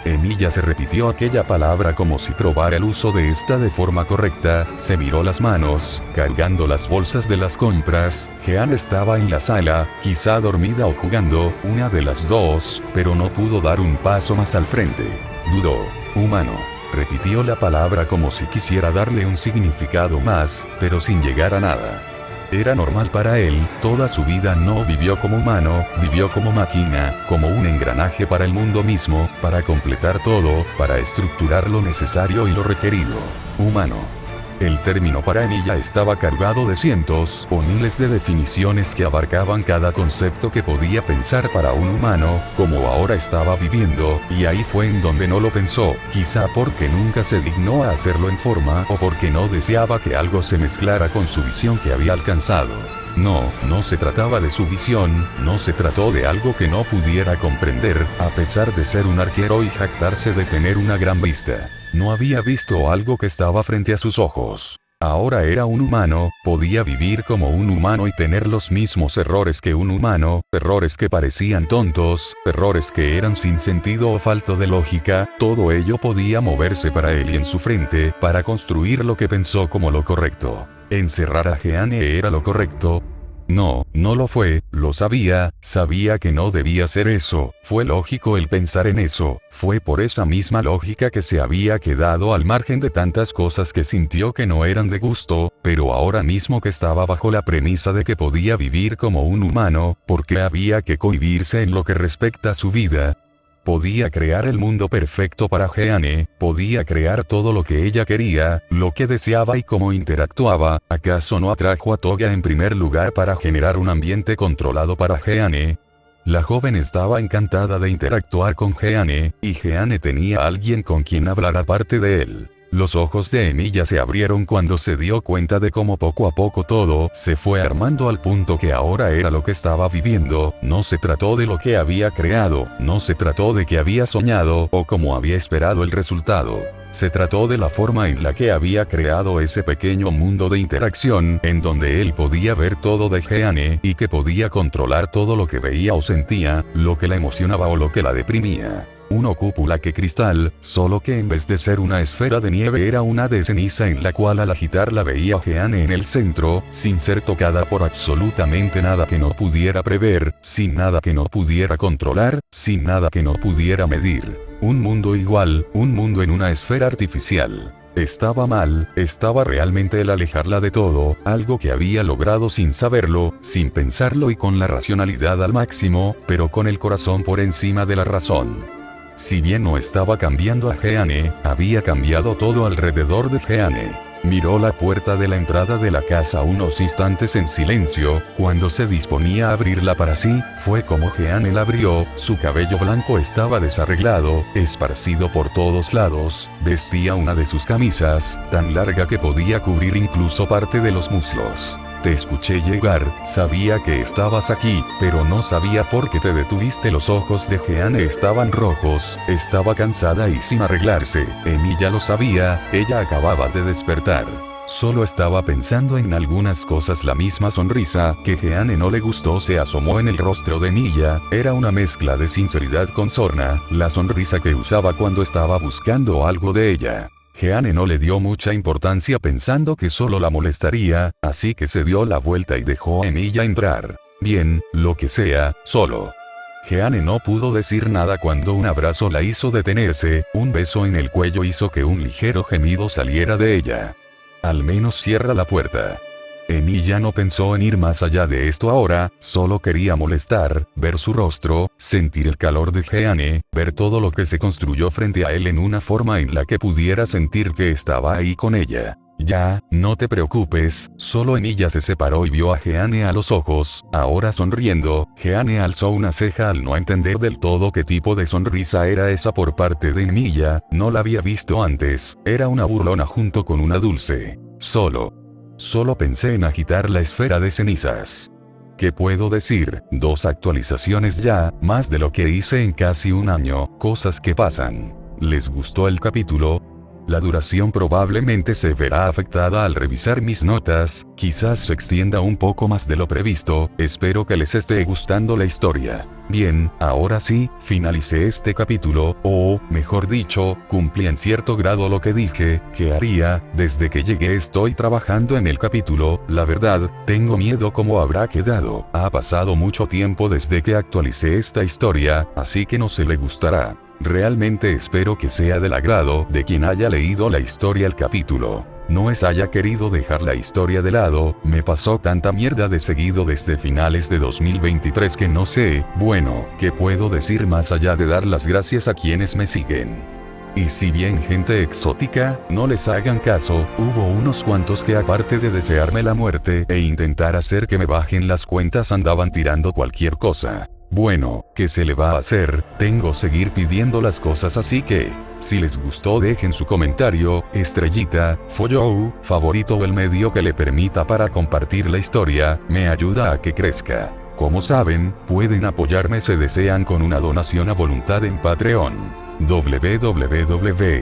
A: Emilia se repitió aquella palabra como si probara el uso de esta de forma correcta, se miró las manos, cargando las bolsas de las compras. Jeanne estaba en la sala, quizá dormida o jugando, una de las dos, pero no pudo dar un paso más al frente. Dudó. Humano. Repitió la palabra como si quisiera darle un significado más, pero sin llegar a nada. Era normal para él, toda su vida no vivió como humano, vivió como máquina, como un engranaje para el mundo mismo, para completar todo, para estructurar lo necesario y lo requerido. Humano. El término para Emilia estaba cargado de cientos o miles de definiciones que abarcaban cada concepto que podía pensar para un humano, como ahora estaba viviendo, y ahí fue en donde no lo pensó, quizá porque nunca se dignó a hacerlo en forma o porque no deseaba que algo se mezclara con su visión que había alcanzado. No se trataba de su visión, no se trató de algo que no pudiera comprender, a pesar de ser un arquero y jactarse de tener una gran vista. No había visto algo que estaba frente a sus ojos. Ahora era un humano, podía vivir como un humano y tener los mismos errores que un humano, errores que parecían tontos, errores que eran sin sentido o falto de lógica, todo ello podía moverse para él y en su frente, para construir lo que pensó como lo correcto. ¿Encerrar a Jeanne era lo correcto? No lo fue, lo sabía que no debía ser eso, fue lógico el pensar en eso, fue por esa misma lógica que se había quedado al margen de tantas cosas que sintió que no eran de gusto, pero ahora mismo que estaba bajo la premisa de que podía vivir como un humano, ¿por qué había que cohibirse en lo que respecta a su vida? Podía crear el mundo perfecto para Jeanne, podía crear todo lo que ella quería, lo que deseaba y cómo interactuaba. ¿Acaso no atrajo a Toga en primer lugar para generar un ambiente controlado para Jeanne? La joven estaba encantada de interactuar con Jeanne, y Jeanne tenía a alguien con quien hablar aparte de él. Los ojos de Emilia se abrieron cuando se dio cuenta de cómo poco a poco todo se fue armando al punto que ahora era lo que estaba viviendo. No se trató de lo que había creado, no se trató de que había soñado o cómo había esperado el resultado. Se trató de la forma en la que había creado ese pequeño mundo de interacción en donde él podía ver todo de Jeanne y que podía controlar todo lo que veía o sentía, lo que la emocionaba o lo que la deprimía. Una cúpula que cristal, solo que en vez de ser una esfera de nieve era una de ceniza en la cual al agitarla veía a Jeanne en el centro, sin ser tocada por absolutamente nada que no pudiera prever, sin nada que no pudiera controlar, sin nada que no pudiera medir. Un mundo igual, un mundo en una esfera artificial. Estaba mal, estaba realmente el alejarla de todo, algo que había logrado sin saberlo, sin pensarlo y con la racionalidad al máximo, pero con el corazón por encima de la razón. Si bien no estaba cambiando a Jeanne, había cambiado todo alrededor de Jeanne. Miró la puerta de la entrada de la casa unos instantes en silencio, cuando se disponía a abrirla para sí, fue como Jeanne la abrió, su cabello blanco estaba desarreglado, esparcido por todos lados, vestía una de sus camisas, tan larga que podía cubrir incluso parte de los muslos. Te escuché llegar, sabía que estabas aquí, pero no sabía por qué te detuviste. Los ojos de Jeanne estaban rojos, estaba cansada y sin arreglarse. Emilia lo sabía, ella acababa de despertar. Solo estaba pensando en algunas cosas. La misma sonrisa que Jeanne no le gustó se asomó en el rostro de Emilia, era una mezcla de sinceridad con sorna, la sonrisa que usaba cuando estaba buscando algo de ella. Jeanne no le dio mucha importancia pensando que solo la molestaría, así que se dio la vuelta y dejó a Emilia entrar. Bien, lo que sea, solo. Jeanne no pudo decir nada cuando un abrazo la hizo detenerse, un beso en el cuello hizo que un ligero gemido saliera de ella. Al menos cierra la puerta. Emilia no pensó en ir más allá de esto ahora, solo quería molestar, ver su rostro, sentir el calor de Jeanne, ver todo lo que se construyó frente a él en una forma en la que pudiera sentir que estaba ahí con ella. Ya, no te preocupes, solo Emilia se separó y vio a Jeanne a los ojos, ahora sonriendo. Jeanne alzó una ceja al no entender del todo qué tipo de sonrisa era esa por parte de Emilia, no la había visto antes, era una burlona junto con una dulce. Solo pensé en agitar la esfera de cenizas. ¿Qué puedo decir? 2 actualizaciones ya, más de lo que hice en casi un año, cosas que pasan. ¿Les gustó el capítulo? La duración probablemente se verá afectada al revisar mis notas, quizás se extienda un poco más de lo previsto, espero que les esté gustando la historia. Bien, ahora sí, finalicé este capítulo, o, mejor dicho, cumplí en cierto grado lo que dije que haría. Desde que llegué estoy trabajando en el capítulo, la verdad, tengo miedo cómo habrá quedado, ha pasado mucho tiempo desde que actualicé esta historia, así que no se le gustará. Realmente espero que sea del agrado de quien haya leído la historia. El capítulo no es haya querido dejar la historia de lado, me pasó tanta mierda de seguido desde finales de 2023 que no sé, bueno, qué puedo decir más allá de dar las gracias a quienes me siguen. Y si bien gente exótica, no les hagan caso, hubo unos cuantos que aparte de desearme la muerte e intentar hacer que me bajen las cuentas andaban tirando cualquier cosa. Bueno, ¿qué se le va a hacer? Tengo que seguir pidiendo las cosas, así que, si les gustó dejen su comentario, estrellita, follow, favorito o el medio que le permita para compartir la historia, me ayuda a que crezca. Como saben, pueden apoyarme si desean con una donación a voluntad en Patreon. www.patreon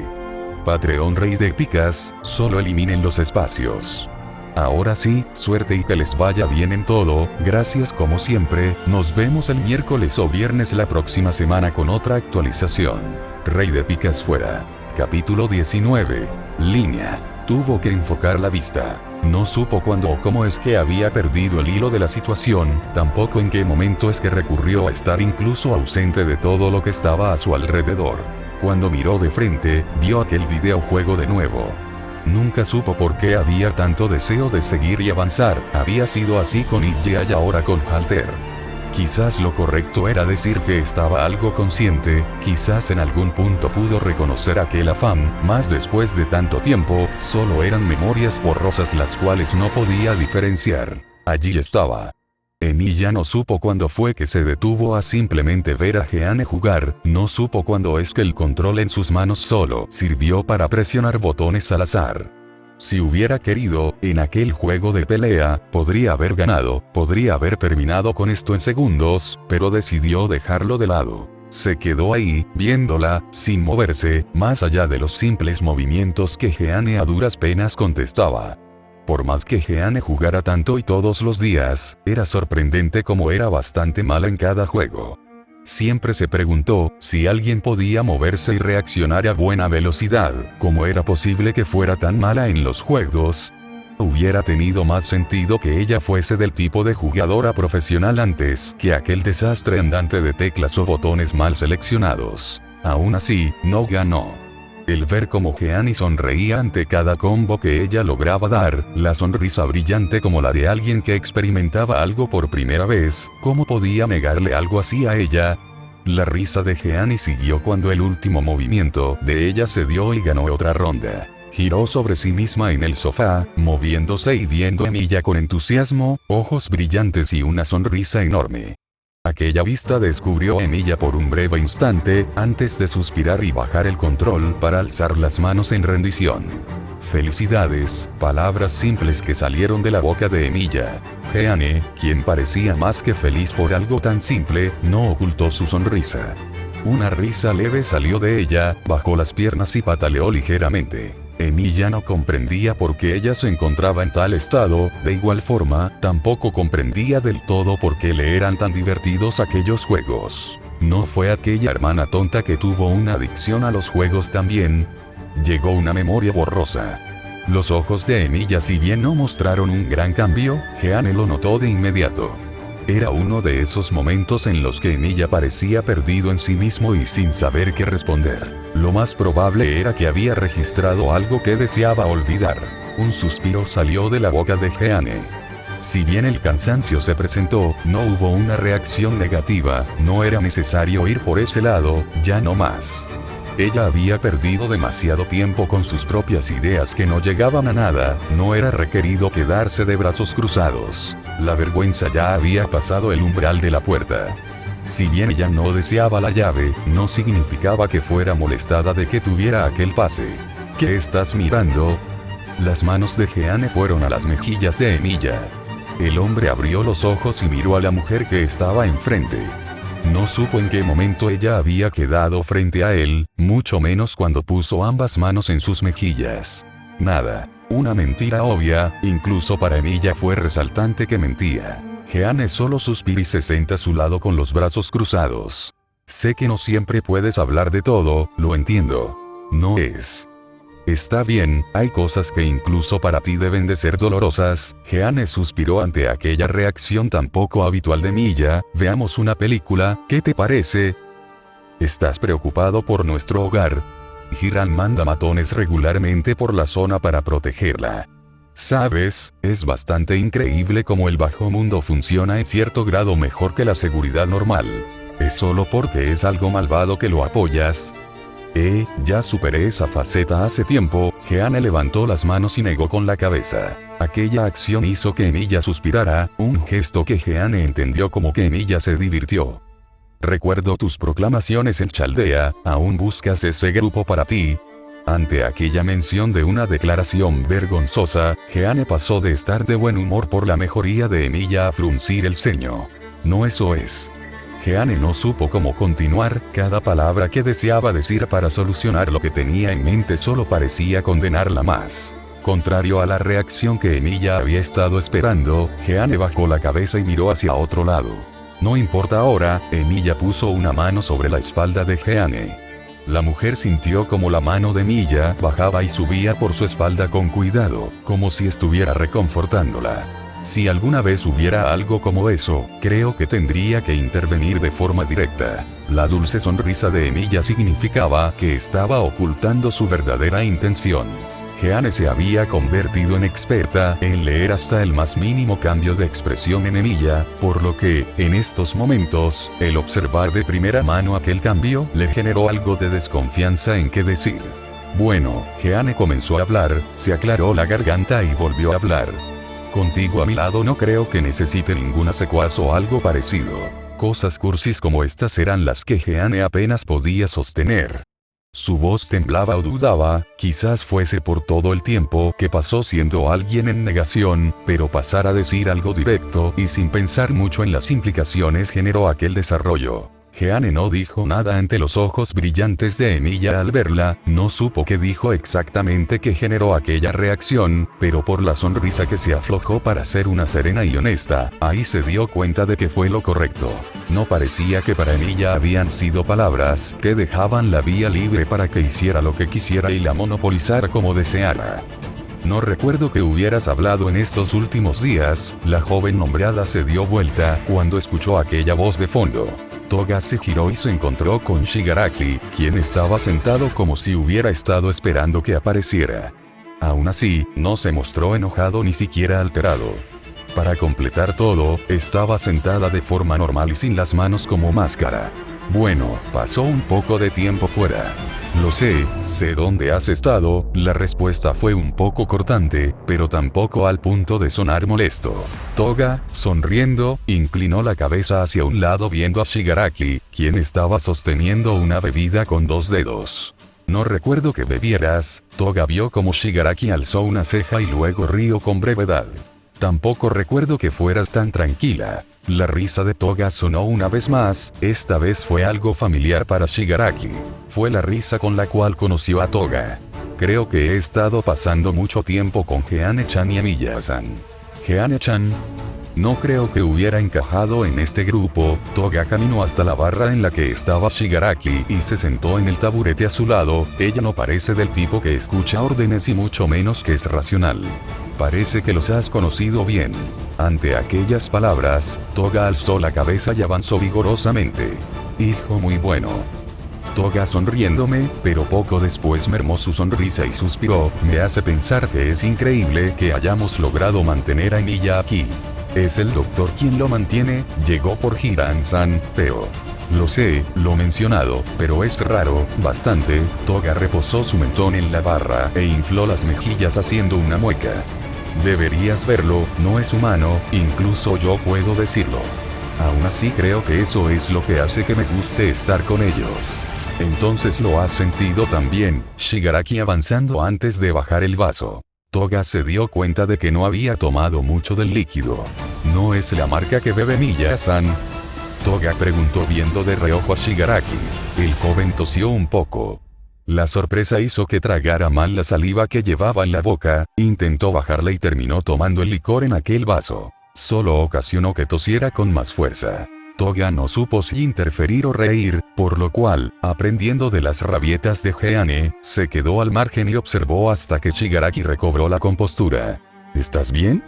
A: Rey de Picas, solo eliminen los espacios. Ahora sí, suerte y que les vaya bien en todo, gracias como siempre, nos vemos el miércoles o viernes la próxima semana con otra actualización. Rey de Picas fuera. Capítulo 19. Línea. Tuvo que enfocar la vista. No supo cuándo o cómo es que había perdido el hilo de la situación, tampoco en qué momento es que recurrió a estar incluso ausente de todo lo que estaba a su alrededor. Cuando miró de frente, vio aquel videojuego de nuevo. Nunca supo por qué había tanto deseo de seguir y avanzar, había sido así con Ijaya y ahora con Halter. Quizás lo correcto era decir que estaba algo consciente, quizás en algún punto pudo reconocer aquel afán, mas después de tanto tiempo, solo eran memorias borrosas las cuales no podía diferenciar. Allí estaba. Emilia no supo cuándo fue que se detuvo a simplemente ver a Jeanne jugar, no supo cuándo es que el control en sus manos solo sirvió para presionar botones al azar. Si hubiera querido, en aquel juego de pelea, podría haber ganado, podría haber terminado con esto en segundos, pero decidió dejarlo de lado. Se quedó ahí, viéndola, sin moverse, más allá de los simples movimientos que Jeanne a duras penas contestaba. Por más que Jeanne jugara tanto y todos los días, era sorprendente como era bastante mala en cada juego. Siempre se preguntó si alguien podía moverse y reaccionar a buena velocidad, ¿cómo era posible que fuera tan mala en los juegos? Hubiera tenido más sentido que ella fuese del tipo de jugadora profesional antes que aquel desastre andante de teclas o botones mal seleccionados. Aún así, no ganó. El ver cómo Jeanne sonreía ante cada combo que ella lograba dar, la sonrisa brillante como la de alguien que experimentaba algo por primera vez, ¿cómo podía negarle algo así a ella? La risa de Jeanne siguió cuando el último movimiento de ella se dio y ganó otra ronda. Giró sobre sí misma en el sofá, moviéndose y viendo a Emilia con entusiasmo, ojos brillantes y una sonrisa enorme. Aquella vista descubrió a Emilia por un breve instante, antes de suspirar y bajar el control para alzar las manos en rendición. Felicidades, palabras simples que salieron de la boca de Emilia. Jeanne, quien parecía más que feliz por algo tan simple, no ocultó su sonrisa. Una risa leve salió de ella, bajó las piernas y pataleó ligeramente. Emilia no comprendía por qué ella se encontraba en tal estado, de igual forma, tampoco comprendía del todo por qué le eran tan divertidos aquellos juegos. ¿No fue aquella hermana tonta que tuvo una adicción a los juegos también? Llegó una memoria borrosa. Los ojos de Emilia, si bien no mostraron un gran cambio, Jeanne lo notó de inmediato. Era uno de esos momentos en los que Emilia parecía perdido en sí mismo y sin saber qué responder. Lo más probable era que había registrado algo que deseaba olvidar. Un suspiro salió de la boca de Jeanne. Si bien el cansancio se presentó, no hubo una reacción negativa, no era necesario ir por ese lado, ya no más. Ella había perdido demasiado tiempo con sus propias ideas que no llegaban a nada, no era requerido quedarse de brazos cruzados. La vergüenza ya había pasado el umbral de la puerta. Si bien ella no deseaba la llave, no significaba que fuera molestada de que tuviera aquel pase. ¿Qué estás mirando? Las manos de Jeanne fueron a las mejillas de Emilia. El hombre abrió los ojos y miró a la mujer que estaba enfrente. No supo en qué momento ella había quedado frente a él, mucho menos cuando puso ambas manos en sus mejillas. Nada. Una mentira obvia, incluso para Emilia fue resaltante que mentía. Jeanne solo suspira y se senta a su lado con los brazos cruzados. Sé que no siempre puedes hablar de todo, lo entiendo. No es. Está bien, hay cosas que incluso para ti deben de ser dolorosas. Jeanne suspiró ante aquella reacción tan poco habitual de Emilia. Veamos una película, ¿qué te parece? ¿Estás preocupado por nuestro hogar? Hiram manda matones regularmente por la zona para protegerla. Sabes, es bastante increíble cómo el bajo mundo funciona en cierto grado mejor que la seguridad normal. ¿Es solo porque es algo malvado que lo apoyas? Ya superé esa faceta hace tiempo. Jeanne levantó las manos y negó con la cabeza. Aquella acción hizo que Emilia suspirara, un gesto que Jeanne entendió como que Emilia se divirtió. Recuerdo tus proclamaciones en Chaldea, ¿aún buscas ese grupo para ti? Ante aquella mención de una declaración vergonzosa, Jeanne pasó de estar de buen humor por la mejoría de Emilia a fruncir el ceño. No, eso es. Jeanne no supo cómo continuar, cada palabra que deseaba decir para solucionar lo que tenía en mente solo parecía condenarla más. Contrario a la reacción que Emilia había estado esperando, Jeanne bajó la cabeza y miró hacia otro lado. No importa ahora, Emilia puso una mano sobre la espalda de Jeanne. La mujer sintió como la mano de Emilia bajaba y subía por su espalda con cuidado, como si estuviera reconfortándola. Si alguna vez hubiera algo como eso, creo que tendría que intervenir de forma directa. La dulce sonrisa de Emilia significaba que estaba ocultando su verdadera intención. Jeanne se había convertido en experta en leer hasta el más mínimo cambio de expresión en Emilia, por lo que, en estos momentos, el observar de primera mano aquel cambio le generó algo de desconfianza en qué decir. Bueno, Jeanne comenzó a hablar, se aclaró la garganta y volvió a hablar. Contigo a mi lado no creo que necesite ninguna secuaz o algo parecido. Cosas cursis como estas eran las que Jeanne apenas podía sostener. Su voz temblaba o dudaba, quizás fuese por todo el tiempo que pasó siendo alguien en negación, pero pasar a decir algo directo y sin pensar mucho en las implicaciones generó aquel desarrollo. Jeanne no dijo nada ante los ojos brillantes de Emilia al verla, no supo qué dijo exactamente que generó aquella reacción, pero por la sonrisa que se aflojó para ser una serena y honesta, ahí se dio cuenta de que fue lo correcto. No parecía que para Emilia habían sido palabras que dejaban la vía libre para que hiciera lo que quisiera y la monopolizara como deseara. No recuerdo que hubieras hablado en estos últimos días. La joven nombrada se dio vuelta cuando escuchó aquella voz de fondo. Toga se giró y se encontró con Shigaraki, quien estaba sentado como si hubiera estado esperando que apareciera. Aún así, no se mostró enojado ni siquiera alterado. Para completar todo, estaba sentada de forma normal y sin las manos como máscara. Bueno, pasó un poco de tiempo fuera. Lo sé dónde has estado. La respuesta fue un poco cortante, pero tampoco al punto de sonar molesto. Toga, sonriendo, inclinó la cabeza hacia un lado viendo a Shigaraki, quien estaba sosteniendo una bebida con 2 dedos. No recuerdo que bebieras. Toga vio como Shigaraki alzó una ceja y luego rió con brevedad. Tampoco recuerdo que fueras tan tranquila. La risa de Toga sonó una vez más, esta vez fue algo familiar para Shigaraki. Fue la risa con la cual conoció a Toga. Creo que he estado pasando mucho tiempo con Jeanne-chan y Emiya-san. ¿Jeanne-chan? No creo que hubiera encajado en este grupo. Toga caminó hasta la barra en la que estaba Shigaraki y se sentó en el taburete a su lado. Ella no parece del tipo que escucha órdenes y mucho menos que es racional. Parece que los has conocido bien. Ante aquellas palabras, Toga alzó la cabeza y avanzó vigorosamente. Hijo muy bueno. Toga sonriéndome, pero poco después mermó su sonrisa y suspiró. Me hace pensar que es increíble que hayamos logrado mantener a Emiya aquí. Es el doctor quien lo mantiene, llegó por Hiran-san, pero... Lo sé, lo mencionado, pero es raro, bastante. Toga reposó su mentón en la barra e infló las mejillas haciendo una mueca. Deberías verlo, no es humano, incluso yo puedo decirlo. Aún así creo que eso es lo que hace que me guste estar con ellos. Entonces lo has sentido también. Shigaraki avanzando antes de bajar el vaso. Toga se dio cuenta de que no había tomado mucho del líquido. ¿No es la marca que bebe Miya-san? Toga preguntó viendo de reojo a Shigaraki. El joven tosió un poco. La sorpresa hizo que tragara mal la saliva que llevaba en la boca, intentó bajarla y terminó tomando el licor en aquel vaso. Solo ocasionó que tosiera con más fuerza. Toga no supo si interferir o reír, por lo cual, aprendiendo de las rabietas de Jeanne, se quedó al margen y observó hasta que Shigaraki recobró la compostura. ¿Estás bien?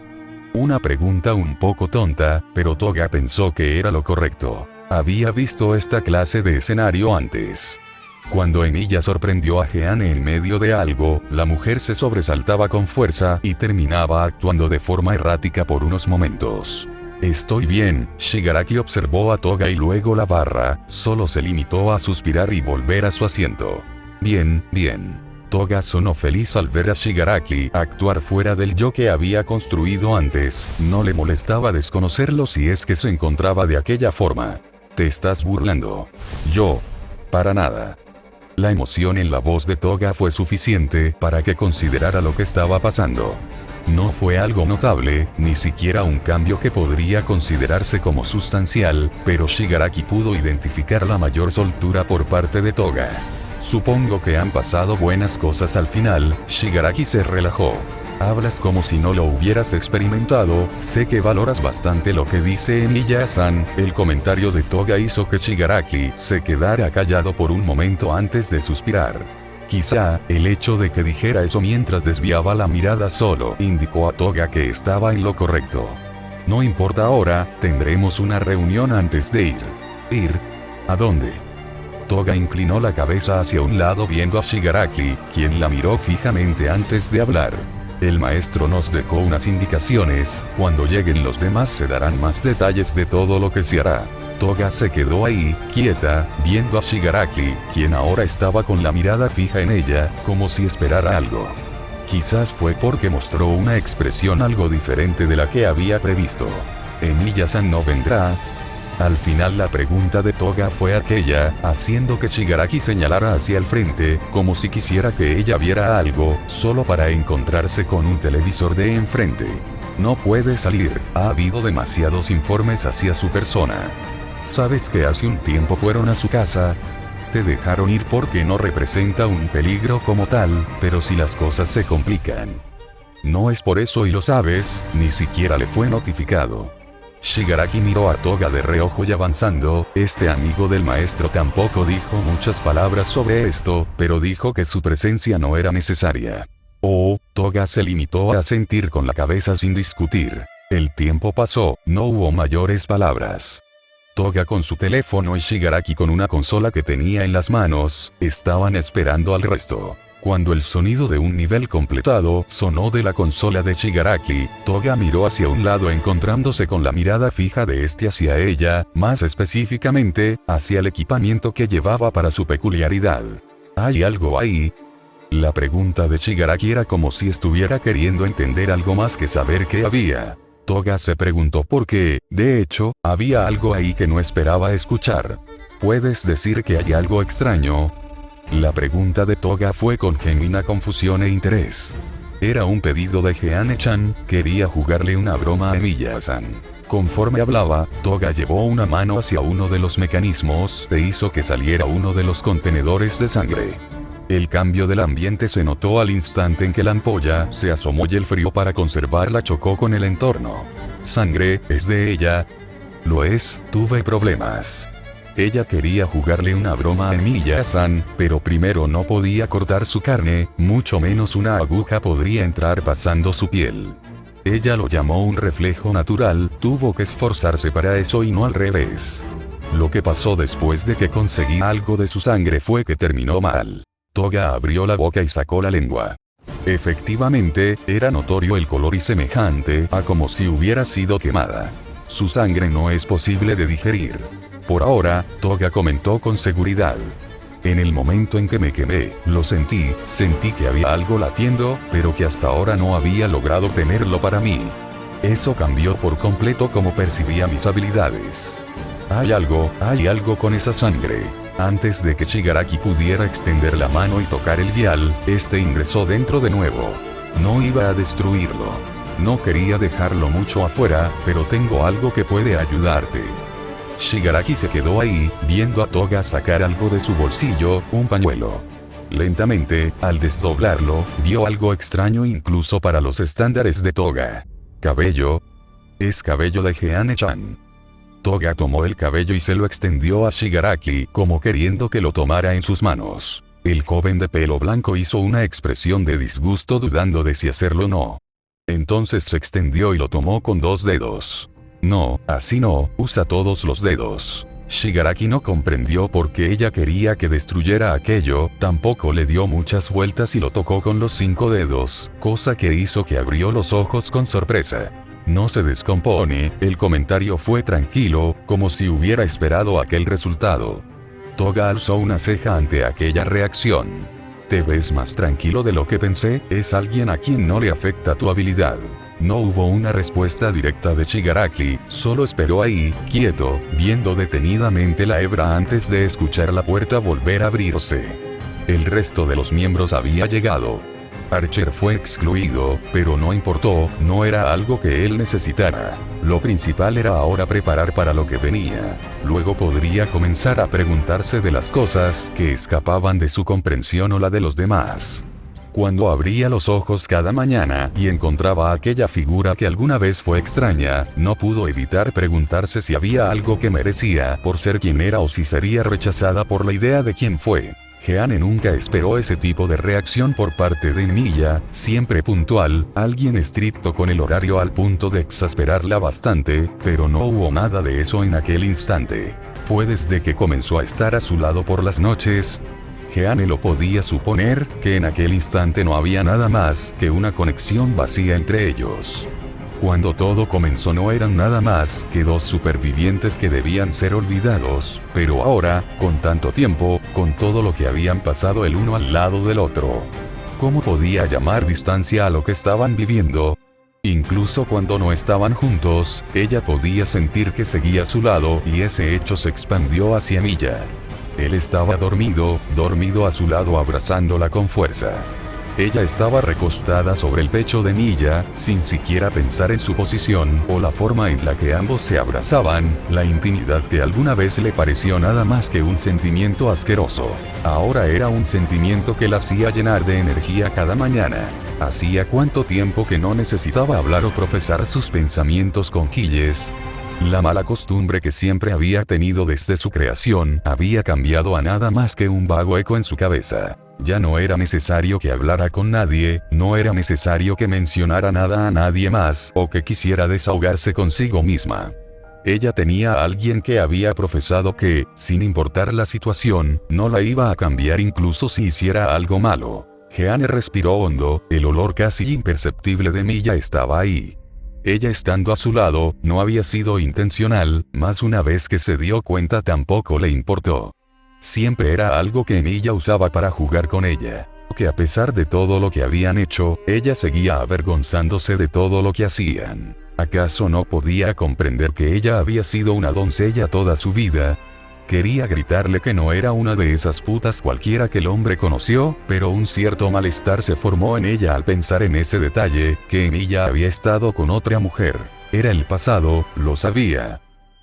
A: Una pregunta un poco tonta, pero Toga pensó que era lo correcto. Había visto esta clase de escenario antes. Cuando Emiya sorprendió a Jeanne en medio de algo, la mujer se sobresaltaba con fuerza y terminaba actuando de forma errática por unos momentos. Estoy bien, Shigaraki observó a Toga y luego la barra, solo se limitó a suspirar y volver a su asiento. Bien, bien. Toga sonó feliz al ver a Shigaraki actuar fuera del yo que había construido antes, no le molestaba desconocerlo si es que se encontraba de aquella forma. ¿Te estás burlando? Yo. Para nada. La emoción en la voz de Toga fue suficiente para que considerara lo que estaba pasando. No fue algo notable, ni siquiera un cambio que podría considerarse como sustancial, pero Shigaraki pudo identificar la mayor soltura por parte de Toga. Supongo que han pasado buenas cosas al final. Shigaraki se relajó. Hablas como si no lo hubieras experimentado, sé que valoras bastante lo que dice Emiya-san. El comentario de Toga hizo que Shigaraki se quedara callado por un momento antes de suspirar. Quizá, el hecho de que dijera eso mientras desviaba la mirada solo indicó a Toga que estaba en lo correcto. No importa ahora, tendremos una reunión antes de ir. ¿Ir? ¿A dónde? Toga inclinó la cabeza hacia un lado viendo a Shigaraki, quien la miró fijamente antes de hablar. El maestro nos dejó unas indicaciones, cuando lleguen los demás se darán más detalles de todo lo que se hará. Toga se quedó ahí, quieta, viendo a Shigaraki, quien ahora estaba con la mirada fija en ella, como si esperara algo. Quizás fue porque mostró una expresión algo diferente de la que había previsto. ¿Emiya-san no vendrá? Al final la pregunta de Toga fue aquella, haciendo que Shigaraki señalara hacia el frente, como si quisiera que ella viera algo, solo para encontrarse con un televisor de enfrente. No puede salir, ha habido demasiados informes hacia su persona. ¿Sabes que hace un tiempo fueron a su casa? Te dejaron ir porque no representa un peligro como tal, pero si las cosas se complican. No es por eso y lo sabes, ni siquiera le fue notificado. Shigaraki miró a Toga de reojo y avanzando, este amigo del maestro tampoco dijo muchas palabras sobre esto, pero dijo que su presencia no era necesaria. Toga se limitó a asentir con la cabeza sin discutir. El tiempo pasó, no hubo mayores palabras. Toga con su teléfono y Shigaraki con una consola que tenía en las manos, estaban esperando al resto. Cuando el sonido de un nivel completado sonó de la consola de Shigaraki, Toga miró hacia un lado encontrándose con la mirada fija de este hacia ella, más específicamente, hacia el equipamiento que llevaba para su peculiaridad. ¿Hay algo ahí? La pregunta de Shigaraki era como si estuviera queriendo entender algo más que saber qué había. Toga se preguntó por qué, de hecho, había algo ahí que no esperaba escuchar. ¿Puedes decir que hay algo extraño? La pregunta de Toga fue con genuina confusión e interés. Era un pedido de Jeanne-chan, quería jugarle una broma a Emilia-san. Conforme hablaba, Toga llevó una mano hacia uno de los mecanismos e hizo que saliera uno de los contenedores de sangre. El cambio del ambiente se notó al instante en que la ampolla se asomó y el frío para conservarla chocó con el entorno. ¿Sangre es de ella? Lo es, tuve problemas. Ella quería jugarle una broma a Emilia-san, pero primero no podía cortar su carne, mucho menos una aguja podría entrar pasando su piel. Ella lo llamó un reflejo natural, tuvo que esforzarse para eso y no al revés. Lo que pasó después de que conseguí algo de su sangre fue que terminó mal. Toga abrió la boca y sacó la lengua. Efectivamente, era notorio el color y semejante a como si hubiera sido quemada. Su sangre no es posible de digerir. Por ahora, Toga comentó con seguridad. En el momento en que me quemé, lo sentí que había algo latiendo, pero que hasta ahora no había logrado tenerlo para mí. Eso cambió por completo cómo percibía mis habilidades. Hay algo con esa sangre. Antes de que Shigaraki pudiera extender la mano y tocar el vial, este ingresó dentro de nuevo. No iba a destruirlo. No quería dejarlo mucho afuera, pero tengo algo que puede ayudarte. Shigaraki se quedó ahí, viendo a Toga sacar algo de su bolsillo, un pañuelo. Lentamente, al desdoblarlo, vio algo extraño incluso para los estándares de Toga. ¿Cabello? Es cabello de Jeanne-chan. Toga tomó el cabello y se lo extendió a Shigaraki, como queriendo que lo tomara en sus manos. El joven de pelo blanco hizo una expresión de disgusto dudando de si hacerlo o no. Entonces se extendió y lo tomó con 2 dedos. No, así no, usa todos los dedos. Shigaraki no comprendió por qué ella quería que destruyera aquello, tampoco le dio muchas vueltas y lo tocó con los 5 dedos, cosa que hizo que abrió los ojos con sorpresa. No se descompone, el comentario fue tranquilo, como si hubiera esperado aquel resultado. Toga alzó una ceja ante aquella reacción. Te ves más tranquilo de lo que pensé, es alguien a quien no le afecta tu habilidad. No hubo una respuesta directa de Shigaraki, solo esperó ahí, quieto, viendo detenidamente la hebra antes de escuchar la puerta volver a abrirse. El resto de los miembros había llegado. Archer fue excluido, pero no importó, no era algo que él necesitara. Lo principal era ahora preparar para lo que venía. Luego podría comenzar a preguntarse de las cosas que escapaban de su comprensión o la de los demás. Cuando abría los ojos cada mañana y encontraba aquella figura que alguna vez fue extraña, no pudo evitar preguntarse si había algo que merecía por ser quien era o si sería rechazada por la idea de quién fue. Jeanne nunca esperó ese tipo de reacción por parte de Emilia, siempre puntual, alguien estricto con el horario al punto de exasperarla bastante, pero no hubo nada de eso en aquel instante. Fue desde que comenzó a estar a su lado por las noches. Jeanne lo podía suponer, que en aquel instante no había nada más que una conexión vacía entre ellos. Cuando todo comenzó no eran nada más que 2 supervivientes que debían ser olvidados, pero ahora, con tanto tiempo, con todo lo que habían pasado el uno al lado del otro, ¿cómo podía llamar distancia a lo que estaban viviendo? Incluso cuando no estaban juntos, ella podía sentir que seguía a su lado y ese hecho se expandió hacia Emilia. Él estaba dormido a su lado abrazándola con fuerza. Ella estaba recostada sobre el pecho de Emilia, sin siquiera pensar en su posición o la forma en la que ambos se abrazaban, la intimidad que alguna vez le pareció nada más que un sentimiento asqueroso. Ahora era un sentimiento que la hacía llenar de energía cada mañana. Hacía cuánto tiempo que no necesitaba hablar o profesar sus pensamientos con Gilles. La mala costumbre que siempre había tenido desde su creación había cambiado a nada más que un vago eco en su cabeza. Ya no era necesario que hablara con nadie, no era necesario que mencionara nada a nadie más o que quisiera desahogarse consigo misma. Ella tenía a alguien que había profesado que, sin importar la situación, no la iba a cambiar incluso si hiciera algo malo. Jeanne respiró hondo, el olor casi imperceptible de Milla estaba ahí. Ella estando a su lado, no había sido intencional, mas una vez que se dio cuenta tampoco le importó. Siempre era algo que Milla usaba para jugar con ella. Que a pesar de todo lo que habían hecho, ella seguía avergonzándose de todo lo que hacían. ¿Acaso no podía comprender que ella había sido una doncella toda su vida? Quería gritarle que no era una de esas putas cualquiera que el hombre conoció, pero un cierto malestar se formó en ella al pensar en ese detalle, que Emilia había estado con otra mujer. Era el pasado, lo sabía.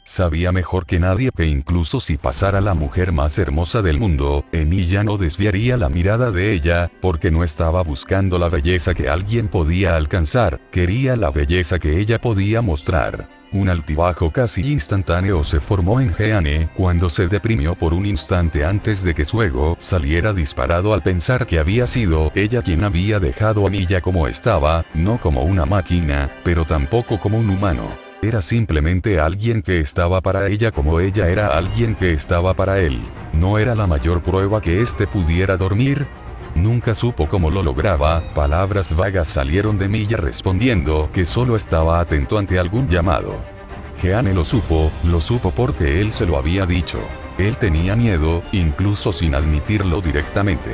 A: Sabía mejor que nadie que incluso si pasara la mujer más hermosa del mundo, Emilia no desviaría la mirada de ella, porque no estaba buscando la belleza que alguien podía alcanzar, quería la belleza que ella podía mostrar. Un altibajo casi instantáneo se formó en Jeanne cuando se deprimió por un instante antes de que su ego saliera disparado al pensar que había sido ella quien había dejado a Milla como estaba, no como una máquina, pero tampoco como un humano. Era simplemente alguien que estaba para ella como ella era alguien que estaba para él. ¿No era la mayor prueba que éste pudiera dormir? Nunca supo cómo lo lograba, palabras vagas salieron de Milla respondiendo que solo estaba atento ante algún llamado. Jeanne lo supo porque él se lo había dicho. Él tenía miedo, incluso sin admitirlo directamente.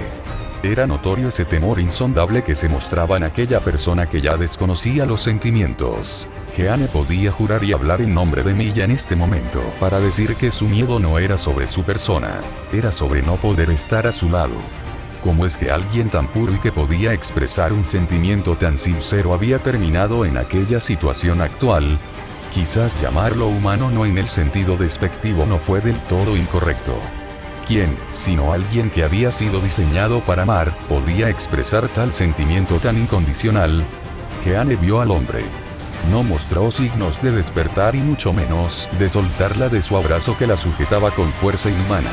A: Era notorio ese temor insondable que se mostraba en aquella persona que ya desconocía los sentimientos. Jeanne podía jurar y hablar en nombre de Milla en este momento para decir que su miedo no era sobre su persona, era sobre no poder estar a su lado. ¿Cómo es que alguien tan puro y que podía expresar un sentimiento tan sincero había terminado en aquella situación actual? Quizás llamarlo humano no en el sentido despectivo no fue del todo incorrecto. ¿Quién, sino alguien que había sido diseñado para amar, podía expresar tal sentimiento tan incondicional? Jeanne vio al hombre. No mostró signos de despertar y mucho menos de soltarla de su abrazo que la sujetaba con fuerza inhumana.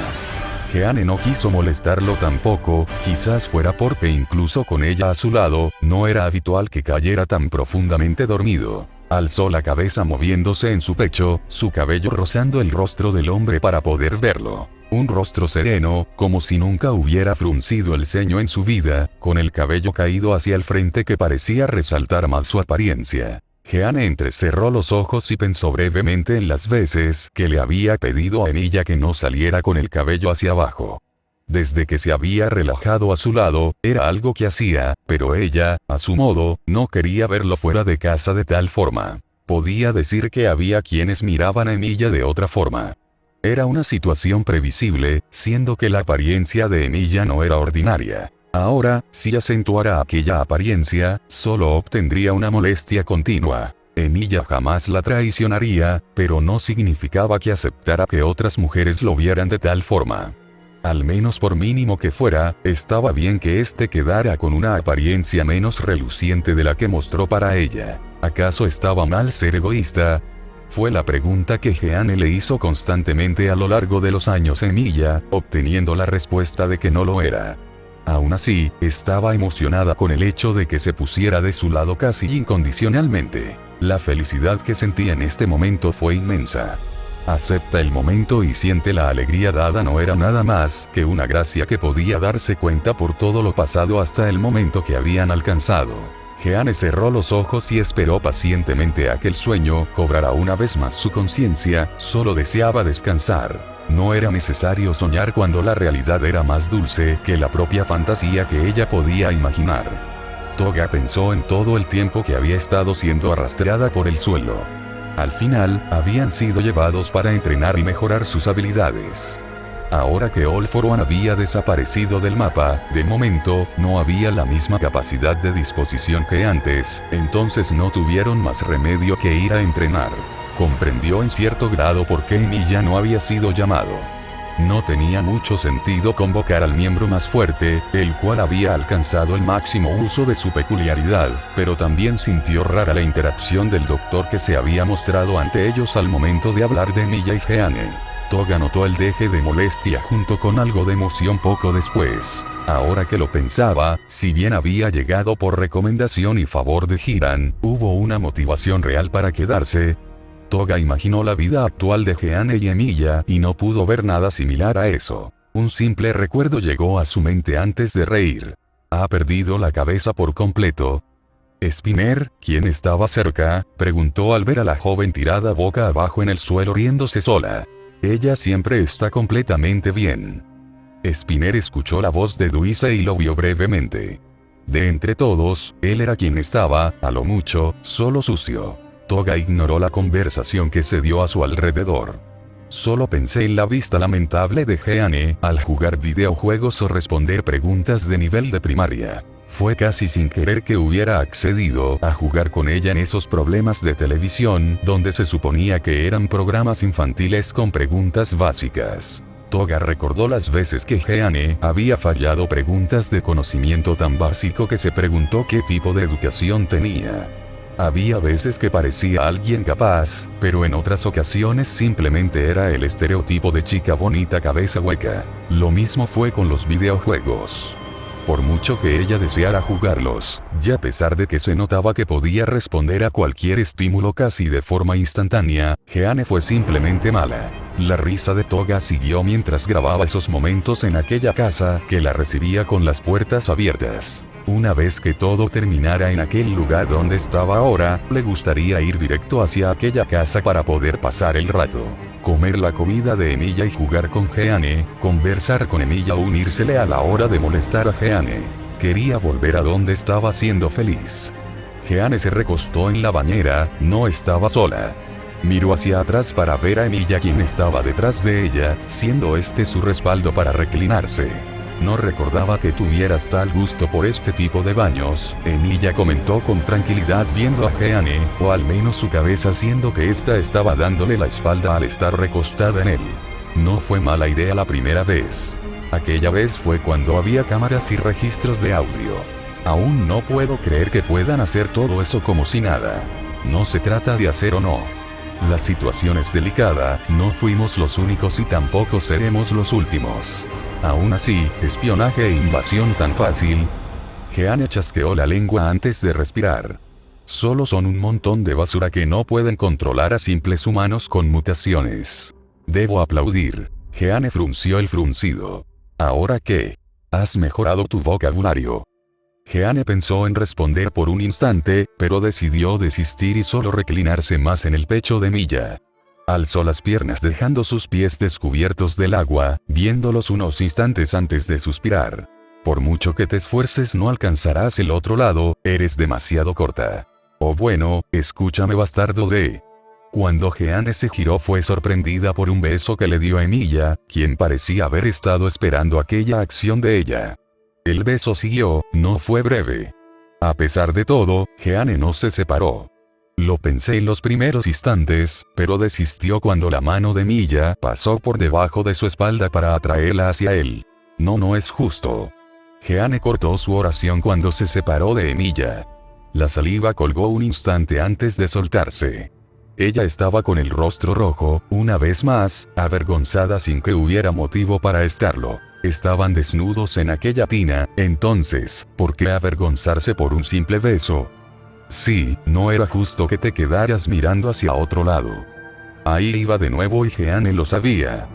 A: Jeanne no quiso molestarlo tampoco, quizás fuera porque incluso con ella a su lado, no era habitual que cayera tan profundamente dormido. Alzó la cabeza moviéndose en su pecho, su cabello rozando el rostro del hombre para poder verlo. Un rostro sereno, como si nunca hubiera fruncido el ceño en su vida, con el cabello caído hacia el frente que parecía resaltar más su apariencia. Jeanne entrecerró los ojos y pensó brevemente en las veces que le había pedido a Emilia que no saliera con el cabello hacia abajo. Desde que se había relajado a su lado, era algo que hacía, pero ella, a su modo, no quería verlo fuera de casa de tal forma. Podía decir que había quienes miraban a Emilia de otra forma. Era una situación previsible, siendo que la apariencia de Emilia no era ordinaria. Ahora, si acentuara aquella apariencia, solo obtendría una molestia continua. Emilia jamás la traicionaría, pero no significaba que aceptara que otras mujeres lo vieran de tal forma. Al menos por mínimo que fuera, estaba bien que éste quedara con una apariencia menos reluciente de la que mostró para ella. ¿Acaso estaba mal ser egoísta? Fue la pregunta que Jeanne le hizo constantemente a lo largo de los años a Emilia, obteniendo la respuesta de que no lo era. Aún así, estaba emocionada con el hecho de que se pusiera de su lado casi incondicionalmente. La felicidad que sentía en este momento fue inmensa. Acepta el momento y siente la alegría dada no era nada más que una gracia que podía darse cuenta por todo lo pasado hasta el momento que habían alcanzado. Jeanne cerró los ojos y esperó pacientemente a que el sueño cobrara una vez más su conciencia, solo deseaba descansar. No era necesario soñar cuando la realidad era más dulce que la propia fantasía que ella podía imaginar. Toga pensó en todo el tiempo que había estado siendo arrastrada por el suelo. Al final, habían sido llevados para entrenar y mejorar sus habilidades. Ahora que All for One había desaparecido del mapa, de momento, no había la misma capacidad de disposición que antes, entonces no tuvieron más remedio que ir a entrenar. Comprendió en cierto grado por qué Emilia no había sido llamado. No tenía mucho sentido convocar al miembro más fuerte, el cual había alcanzado el máximo uso de su peculiaridad, pero también sintió rara la interacción del doctor que se había mostrado ante ellos al momento de hablar de Emilia y Jeanne. Toga notó el deje de molestia junto con algo de emoción poco después. Ahora que lo pensaba, si bien había llegado por recomendación y favor de Hiran, hubo una motivación real para quedarse. Toga imaginó la vida actual de Jeanne y Emilia y no pudo ver nada similar a eso. Un simple recuerdo llegó a su mente antes de reír. ¿Ha perdido la cabeza por completo? Spinner, quien estaba cerca, preguntó al ver a la joven tirada boca abajo en el suelo riéndose sola. Ella siempre está completamente bien. Spinner escuchó la voz de Duise y lo vio brevemente. De entre todos, él era quien estaba, a lo mucho, solo sucio. Toga ignoró la conversación que se dio a su alrededor. Solo pensé en la vista lamentable de Jeanne al jugar videojuegos o responder preguntas de nivel de primaria. Fue casi sin querer que hubiera accedido a jugar con ella en esos problemas de televisión donde se suponía que eran programas infantiles con preguntas básicas. Toga recordó las veces que Jeanne había fallado preguntas de conocimiento tan básico que se preguntó qué tipo de educación tenía. Había veces que parecía alguien capaz, pero en otras ocasiones simplemente era el estereotipo de chica bonita cabeza hueca. Lo mismo fue con los videojuegos. Por mucho que ella deseara jugarlos, y a pesar de que se notaba que podía responder a cualquier estímulo casi de forma instantánea, Jeanne fue simplemente mala. La risa de Toga siguió mientras grababa esos momentos en aquella casa que la recibía con las puertas abiertas. Una vez que todo terminara en aquel lugar donde estaba ahora, le gustaría ir directo hacia aquella casa para poder pasar el rato. Comer la comida de Emilia y jugar con Jeanne, conversar con Emilia o unírsele a la hora de molestar a Jeanne. Quería volver a donde estaba siendo feliz. Jeanne se recostó en la bañera, no estaba sola. Miró hacia atrás para ver a Emilia quien estaba detrás de ella, siendo este su respaldo para reclinarse. No recordaba que tuvieras tal gusto por este tipo de baños, Emilia comentó con tranquilidad viendo a Jeanne, o al menos su cabeza siendo que ésta estaba dándole la espalda al estar recostada en él. No fue mala idea la primera vez. Aquella vez fue cuando había cámaras y registros de audio. Aún no puedo creer que puedan hacer todo eso como si nada. No se trata de hacer o no. La situación es delicada, no fuimos los únicos y tampoco seremos los últimos. Aún así, espionaje e invasión tan fácil. Jeanne chasqueó la lengua antes de respirar. Solo son un montón de basura que no pueden controlar a simples humanos con mutaciones. Debo aplaudir. Jeanne frunció el fruncido. ¿Ahora qué? Has mejorado tu vocabulario. Jeanne pensó en responder por un instante, pero decidió desistir y solo reclinarse más en el pecho de Emilia. Alzó las piernas dejando sus pies descubiertos del agua, viéndolos unos instantes antes de suspirar. Por mucho que te esfuerces no alcanzarás el otro lado, eres demasiado corta. Oh bueno, escúchame bastardo de... Cuando Jeanne se giró fue sorprendida por un beso que le dio a Emilia, quien parecía haber estado esperando aquella acción de ella. El beso siguió, no fue breve. A pesar de todo, Jeanne no se separó. Lo pensé en los primeros instantes, pero desistió cuando la mano de Emilia pasó por debajo de su espalda para atraerla hacia él. No es justo. Jeanne cortó su oración cuando se separó de Emilia. La saliva colgó un instante antes de soltarse. Ella estaba con el rostro rojo, una vez más, avergonzada sin que hubiera motivo para estarlo. Estaban desnudos en aquella tina, entonces, ¿por qué avergonzarse por un simple beso? Sí, no era justo que te quedaras mirando hacia otro lado. Ahí iba de nuevo y Jeanne lo sabía.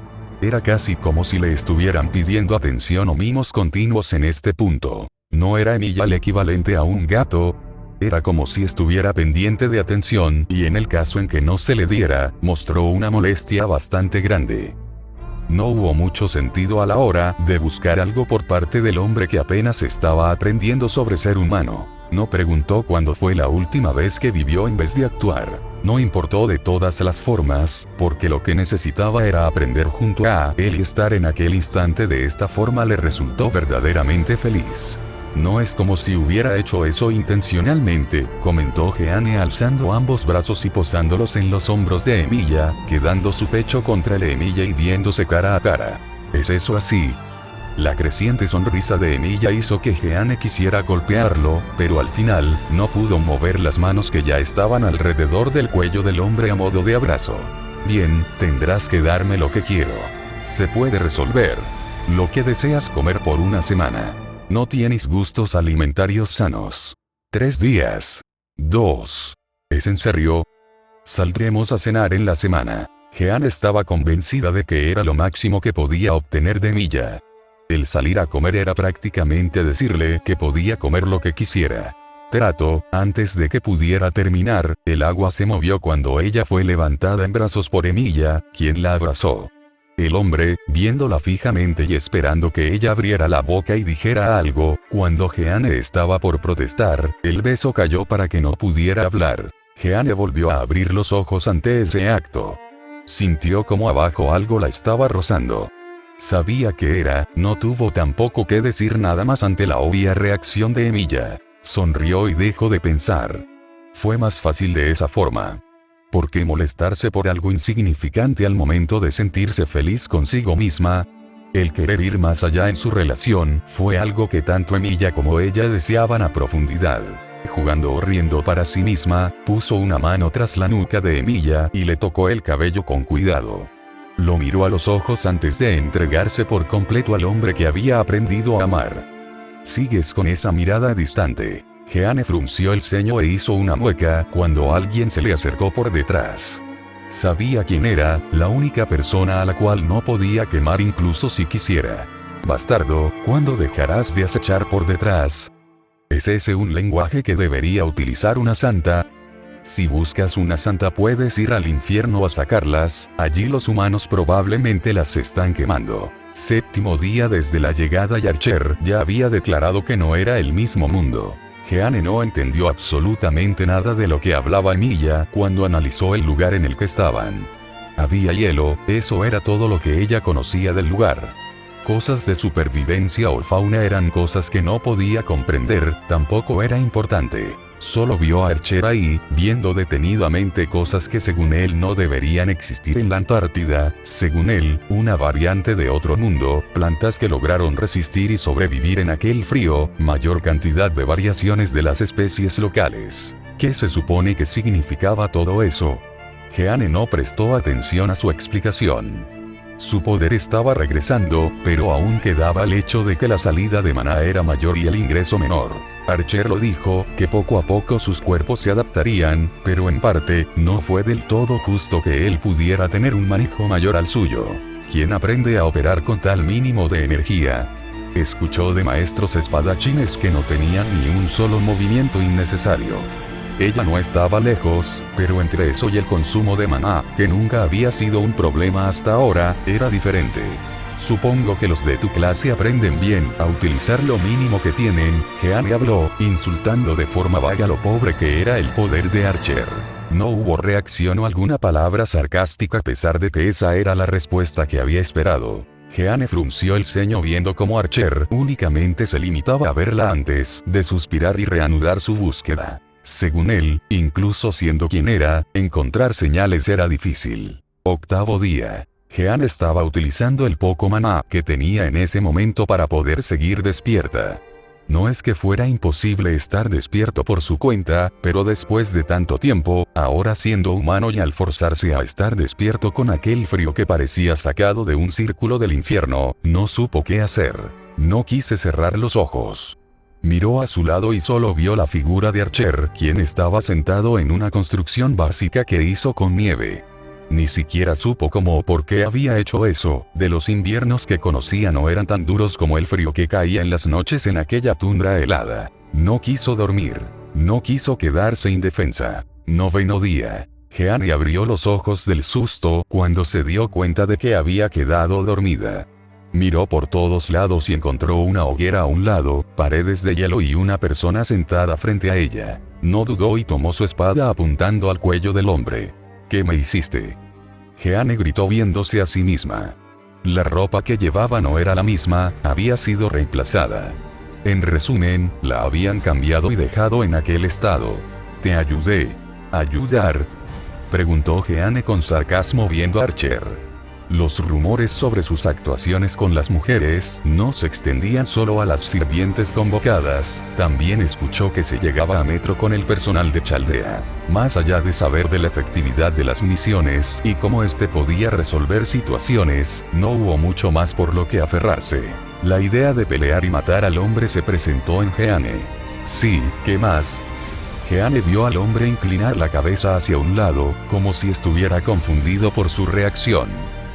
A: Era casi como si le estuvieran pidiendo atención o mimos continuos en este punto. No era Emilia el equivalente a un gato. Era como si estuviera pendiente de atención y en el caso en que no se le diera, mostró una molestia bastante grande. No hubo mucho sentido a la hora de buscar algo por parte del hombre que apenas estaba aprendiendo sobre ser humano. No preguntó cuándo fue la última vez que vivió en vez de actuar. No importó de todas las formas, porque lo que necesitaba era aprender junto a él y estar en aquel instante de esta forma le resultó verdaderamente feliz. No es como si hubiera hecho eso intencionalmente, comentó Jeanne alzando ambos brazos y posándolos en los hombros de Emilia, quedando su pecho contra el de Emilia y viéndose cara a cara. ¿Es eso así? La creciente sonrisa de Emilia hizo que Jeanne quisiera golpearlo, pero al final, no pudo mover las manos que ya estaban alrededor del cuello del hombre a modo de abrazo. Bien, tendrás que darme lo que quiero. Se puede resolver. Lo que deseas comer por una semana. No tienes gustos alimentarios sanos. 3 días. 2. ¿Es en serio? Saldremos a cenar en la semana. Jean estaba convencida de que era lo máximo que podía obtener de Emilia. El salir a comer era prácticamente decirle que podía comer lo que quisiera. Trato, antes de que pudiera terminar, el agua se movió cuando ella fue levantada en brazos por Emilia, quien la abrazó. El hombre, viéndola fijamente y esperando que ella abriera la boca y dijera algo, cuando Jeanne estaba por protestar, el beso cayó para que no pudiera hablar. Jeanne volvió a abrir los ojos ante ese acto. Sintió como abajo algo la estaba rozando. Sabía que era, no tuvo tampoco que decir nada más ante la obvia reacción de Emilia. Sonrió y dejó de pensar. Fue más fácil de esa forma. ¿Por qué molestarse por algo insignificante al momento de sentirse feliz consigo misma? El querer ir más allá en su relación fue algo que tanto Emilia como ella deseaban a profundidad. Jugando o riendo para sí misma, puso una mano tras la nuca de Emilia y le tocó el cabello con cuidado. Lo miró a los ojos antes de entregarse por completo al hombre que había aprendido a amar. ¿Sigues con esa mirada distante? Jeanne frunció el ceño e hizo una mueca cuando alguien se le acercó por detrás. Sabía quién era, la única persona a la cual no podía quemar incluso si quisiera. Bastardo, ¿cuándo dejarás de acechar por detrás? ¿Es ese un lenguaje que debería utilizar una santa? Si buscas una santa puedes ir al infierno a sacarlas, allí los humanos probablemente las están quemando. Séptimo día desde la llegada y Archer ya había declarado que no era el mismo mundo. Jeanne no entendió absolutamente nada de lo que hablaba Emilia cuando analizó el lugar en el que estaban. Había hielo, eso era todo lo que ella conocía del lugar. Cosas de supervivencia o fauna eran cosas que no podía comprender, tampoco era importante. Solo vio a Archer ahí, viendo detenidamente cosas que según él no deberían existir en la Antártida, según él, una variante de otro mundo, plantas que lograron resistir y sobrevivir en aquel frío, mayor cantidad de variaciones de las especies locales. ¿Qué se supone que significaba todo eso? Jeanne no prestó atención a su explicación. Su poder estaba regresando, pero aún quedaba el hecho de que la salida de maná era mayor y el ingreso menor. Archer lo dijo, que poco a poco sus cuerpos se adaptarían, pero en parte, no fue del todo justo que él pudiera tener un manejo mayor al suyo. ¿Quién aprende a operar con tal mínimo de energía? Escuchó de maestros espadachines que no tenían ni un solo movimiento innecesario. Ella no estaba lejos, pero entre eso y el consumo de maná, que nunca había sido un problema hasta ahora, era diferente. Supongo que los de tu clase aprenden bien a utilizar lo mínimo que tienen, Jeanne habló, insultando de forma vaga lo pobre que era el poder de Archer. No hubo reacción o alguna palabra sarcástica a pesar de que esa era la respuesta que había esperado. Jeanne frunció el ceño viendo cómo Archer únicamente se limitaba a verla antes de suspirar y reanudar su búsqueda. Según él, incluso siendo quien era, encontrar señales era difícil. Octavo día. Jeanne estaba utilizando el poco maná que tenía en ese momento para poder seguir despierta. No es que fuera imposible estar despierto por su cuenta, pero después de tanto tiempo, ahora siendo humano y al forzarse a estar despierto con aquel frío que parecía sacado de un círculo del infierno, no supo qué hacer. No quise cerrar los ojos. Miró a su lado y solo vio la figura de Archer, quien estaba sentado en una construcción básica que hizo con nieve. Ni siquiera supo cómo o por qué había hecho eso, de los inviernos que conocía no eran tan duros como el frío que caía en las noches en aquella tundra helada. No quiso dormir. No quiso quedarse indefensa. Noveno día. Jeanne abrió los ojos del susto cuando se dio cuenta de que había quedado dormida. Miró por todos lados y encontró una hoguera a un lado, paredes de hielo y una persona sentada frente a ella. No dudó y tomó su espada apuntando al cuello del hombre. ¿Qué me hiciste? Jeanne gritó viéndose a sí misma. La ropa que llevaba no era la misma, había sido reemplazada. En resumen, la habían cambiado y dejado en aquel estado. ¿Te ayudé? ¿Ayudar? Preguntó Jeanne con sarcasmo viendo a Archer. Los rumores sobre sus actuaciones con las mujeres no se extendían solo a las sirvientes convocadas, también escuchó que se llegaba a metro con el personal de Chaldea. Más allá de saber de la efectividad de las misiones y cómo este podía resolver situaciones, no hubo mucho más por lo que aferrarse. La idea de pelear y matar al hombre se presentó en Jeanne. Sí, ¿qué más? Jeanne vio al hombre inclinar la cabeza hacia un lado, como si estuviera confundido por su reacción.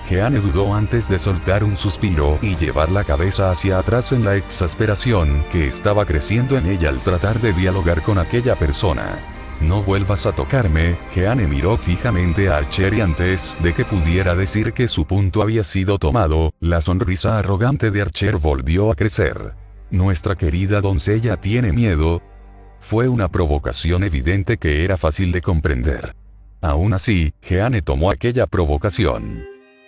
A: Jeanne dudó antes de soltar un suspiro y llevar la cabeza hacia atrás en la exasperación que estaba creciendo en ella al tratar de dialogar con aquella persona. No vuelvas a tocarme. Jeanne miró fijamente a Archer y antes de que pudiera decir que su punto había sido tomado, la sonrisa arrogante de Archer volvió a crecer. Nuestra querida doncella tiene miedo. Fue una provocación evidente que era fácil de comprender. Aún así, Jeanne tomó aquella provocación.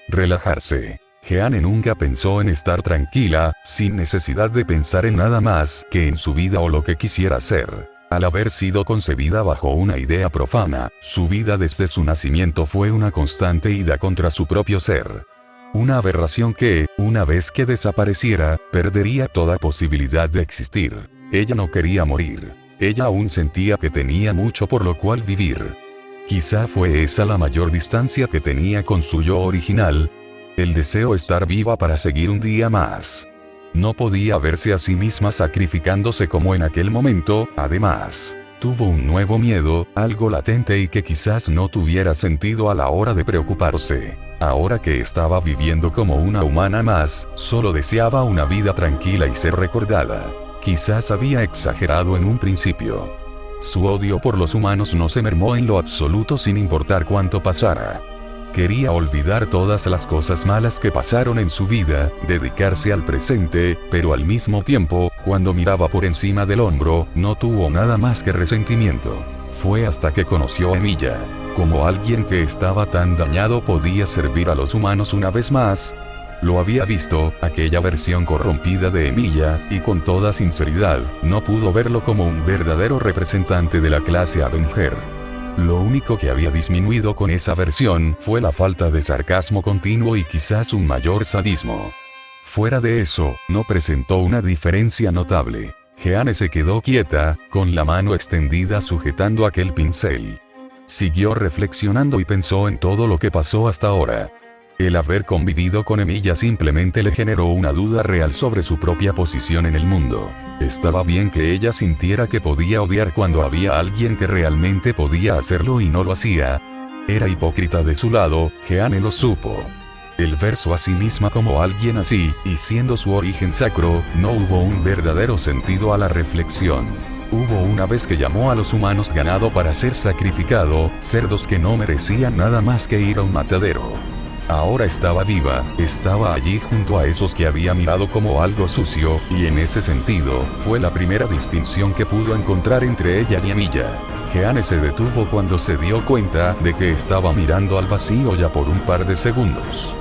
A: Relajarse. Jeanne nunca pensó en estar tranquila, sin necesidad de pensar en nada más que en su vida o lo que quisiera hacer. Al haber sido concebida bajo una idea profana, su vida desde su nacimiento fue una constante ida contra su propio ser. Una aberración que, una vez que desapareciera, perdería toda posibilidad de existir. Ella no quería morir. Ella aún sentía que tenía mucho por lo cual vivir. Quizá fue esa la mayor distancia que tenía con su yo original. El deseo estar viva para seguir un día más. No podía verse a sí misma sacrificándose como en aquel momento. Además, tuvo un nuevo miedo, algo latente y que quizás no tuviera sentido a la hora de preocuparse. Ahora que estaba viviendo como una humana más, solo deseaba una vida tranquila y ser recordada. Quizás había exagerado en un principio. Su odio por los humanos no se mermó en lo absoluto sin importar cuánto pasara. Quería olvidar todas las cosas malas que pasaron en su vida, dedicarse al presente, pero al mismo tiempo, cuando miraba por encima del hombro, no tuvo nada más que resentimiento. Fue hasta que conoció a Emilia. Como alguien que estaba tan dañado podía servir a los humanos una vez más. Lo había visto, aquella versión corrompida de Emilia, y con toda sinceridad, no pudo verlo como un verdadero representante de la clase Avenger. Lo único que había disminuido con esa versión fue la falta de sarcasmo continuo y quizás un mayor sadismo. Fuera de eso, no presentó una diferencia notable. Jeanne se quedó quieta, con la mano extendida sujetando aquel pincel. Siguió reflexionando y pensó en todo lo que pasó hasta ahora. El haber convivido con Emilia simplemente le generó una duda real sobre su propia posición en el mundo. Estaba bien que ella sintiera que podía odiar cuando había alguien que realmente podía hacerlo y no lo hacía. Era hipócrita de su lado, Jeanne lo supo. El verso a sí misma como alguien así, y siendo su origen sacro, no hubo un verdadero sentido a la reflexión. Hubo una vez que llamó a los humanos ganado para ser sacrificado, cerdos que no merecían nada más que ir a un matadero. Ahora estaba viva, estaba allí junto a esos que había mirado como algo sucio, y en ese sentido, fue la primera distinción que pudo encontrar entre ella y Emilia. Jeanne se detuvo cuando se dio cuenta de que estaba mirando al vacío ya por un par de segundos.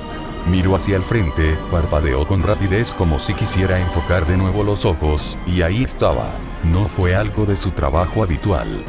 A: Miró hacia el frente, parpadeó con rapidez como si quisiera enfocar de nuevo los ojos, y ahí estaba. No fue algo de su trabajo habitual.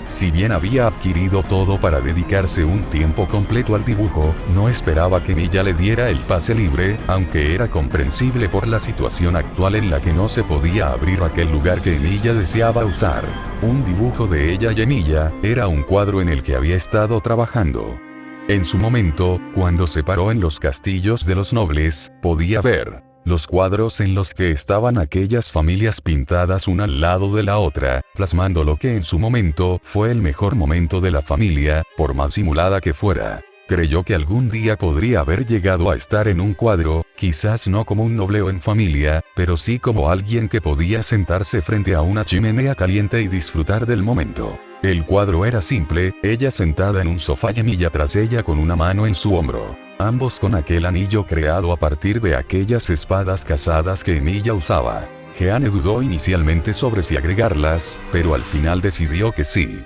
A: Si bien había adquirido todo para dedicarse un tiempo completo al dibujo, no esperaba que Emilia le diera el pase libre, aunque era comprensible por la situación actual en la que no se podía abrir aquel lugar que Emilia deseaba usar. Un dibujo de ella y Emilia, era un cuadro en el que había estado trabajando. En su momento, cuando se paró en los castillos de los nobles, podía ver los cuadros en los que estaban aquellas familias pintadas una al lado de la otra, plasmando lo que en su momento fue el mejor momento de la familia, por más simulada que fuera. Creyó que algún día podría haber llegado a estar en un cuadro, quizás no como un noble o en familia, pero sí como alguien que podía sentarse frente a una chimenea caliente y disfrutar del momento. El cuadro era simple, ella sentada en un sofá y Emilia tras ella con una mano en su hombro. Ambos con aquel anillo creado a partir de aquellas espadas cazadas que Emilia usaba. Jeanne dudó inicialmente sobre si agregarlas, pero al final decidió que sí.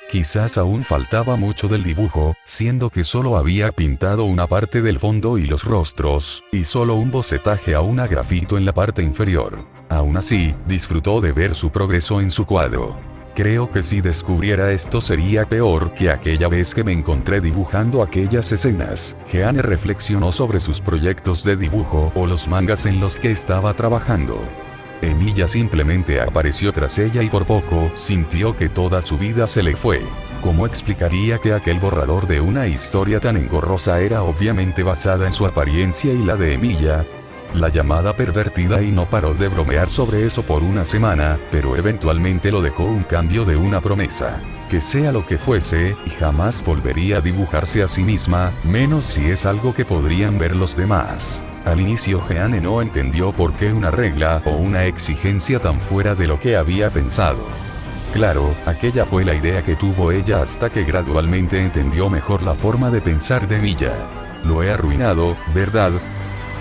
A: Quizás aún faltaba mucho del dibujo, siendo que solo había pintado una parte del fondo y los rostros, y solo un bocetaje a una grafito en la parte inferior. Aún así, disfrutó de ver su progreso en su cuadro. Creo que si descubriera esto sería peor que aquella vez que me encontré dibujando aquellas escenas. Jeanne reflexionó sobre sus proyectos de dibujo o los mangas en los que estaba trabajando. Emilia simplemente apareció tras ella y por poco sintió que toda su vida se le fue. ¿Cómo explicaría que aquel borrador de una historia tan engorrosa era obviamente basada en su apariencia y la de Emilia? la llamada pervertida, y no paró de bromear sobre eso por una semana, pero eventualmente lo dejó un cambio de una promesa. Que sea lo que fuese, y jamás volvería a dibujarse a sí misma, menos si es algo que podrían ver los demás. Al inicio Jeanne no entendió por qué una regla o una exigencia tan fuera de lo que había pensado. Claro, aquella fue la idea que tuvo ella hasta que gradualmente entendió mejor la forma de pensar de Emilia. Lo he arruinado, ¿verdad?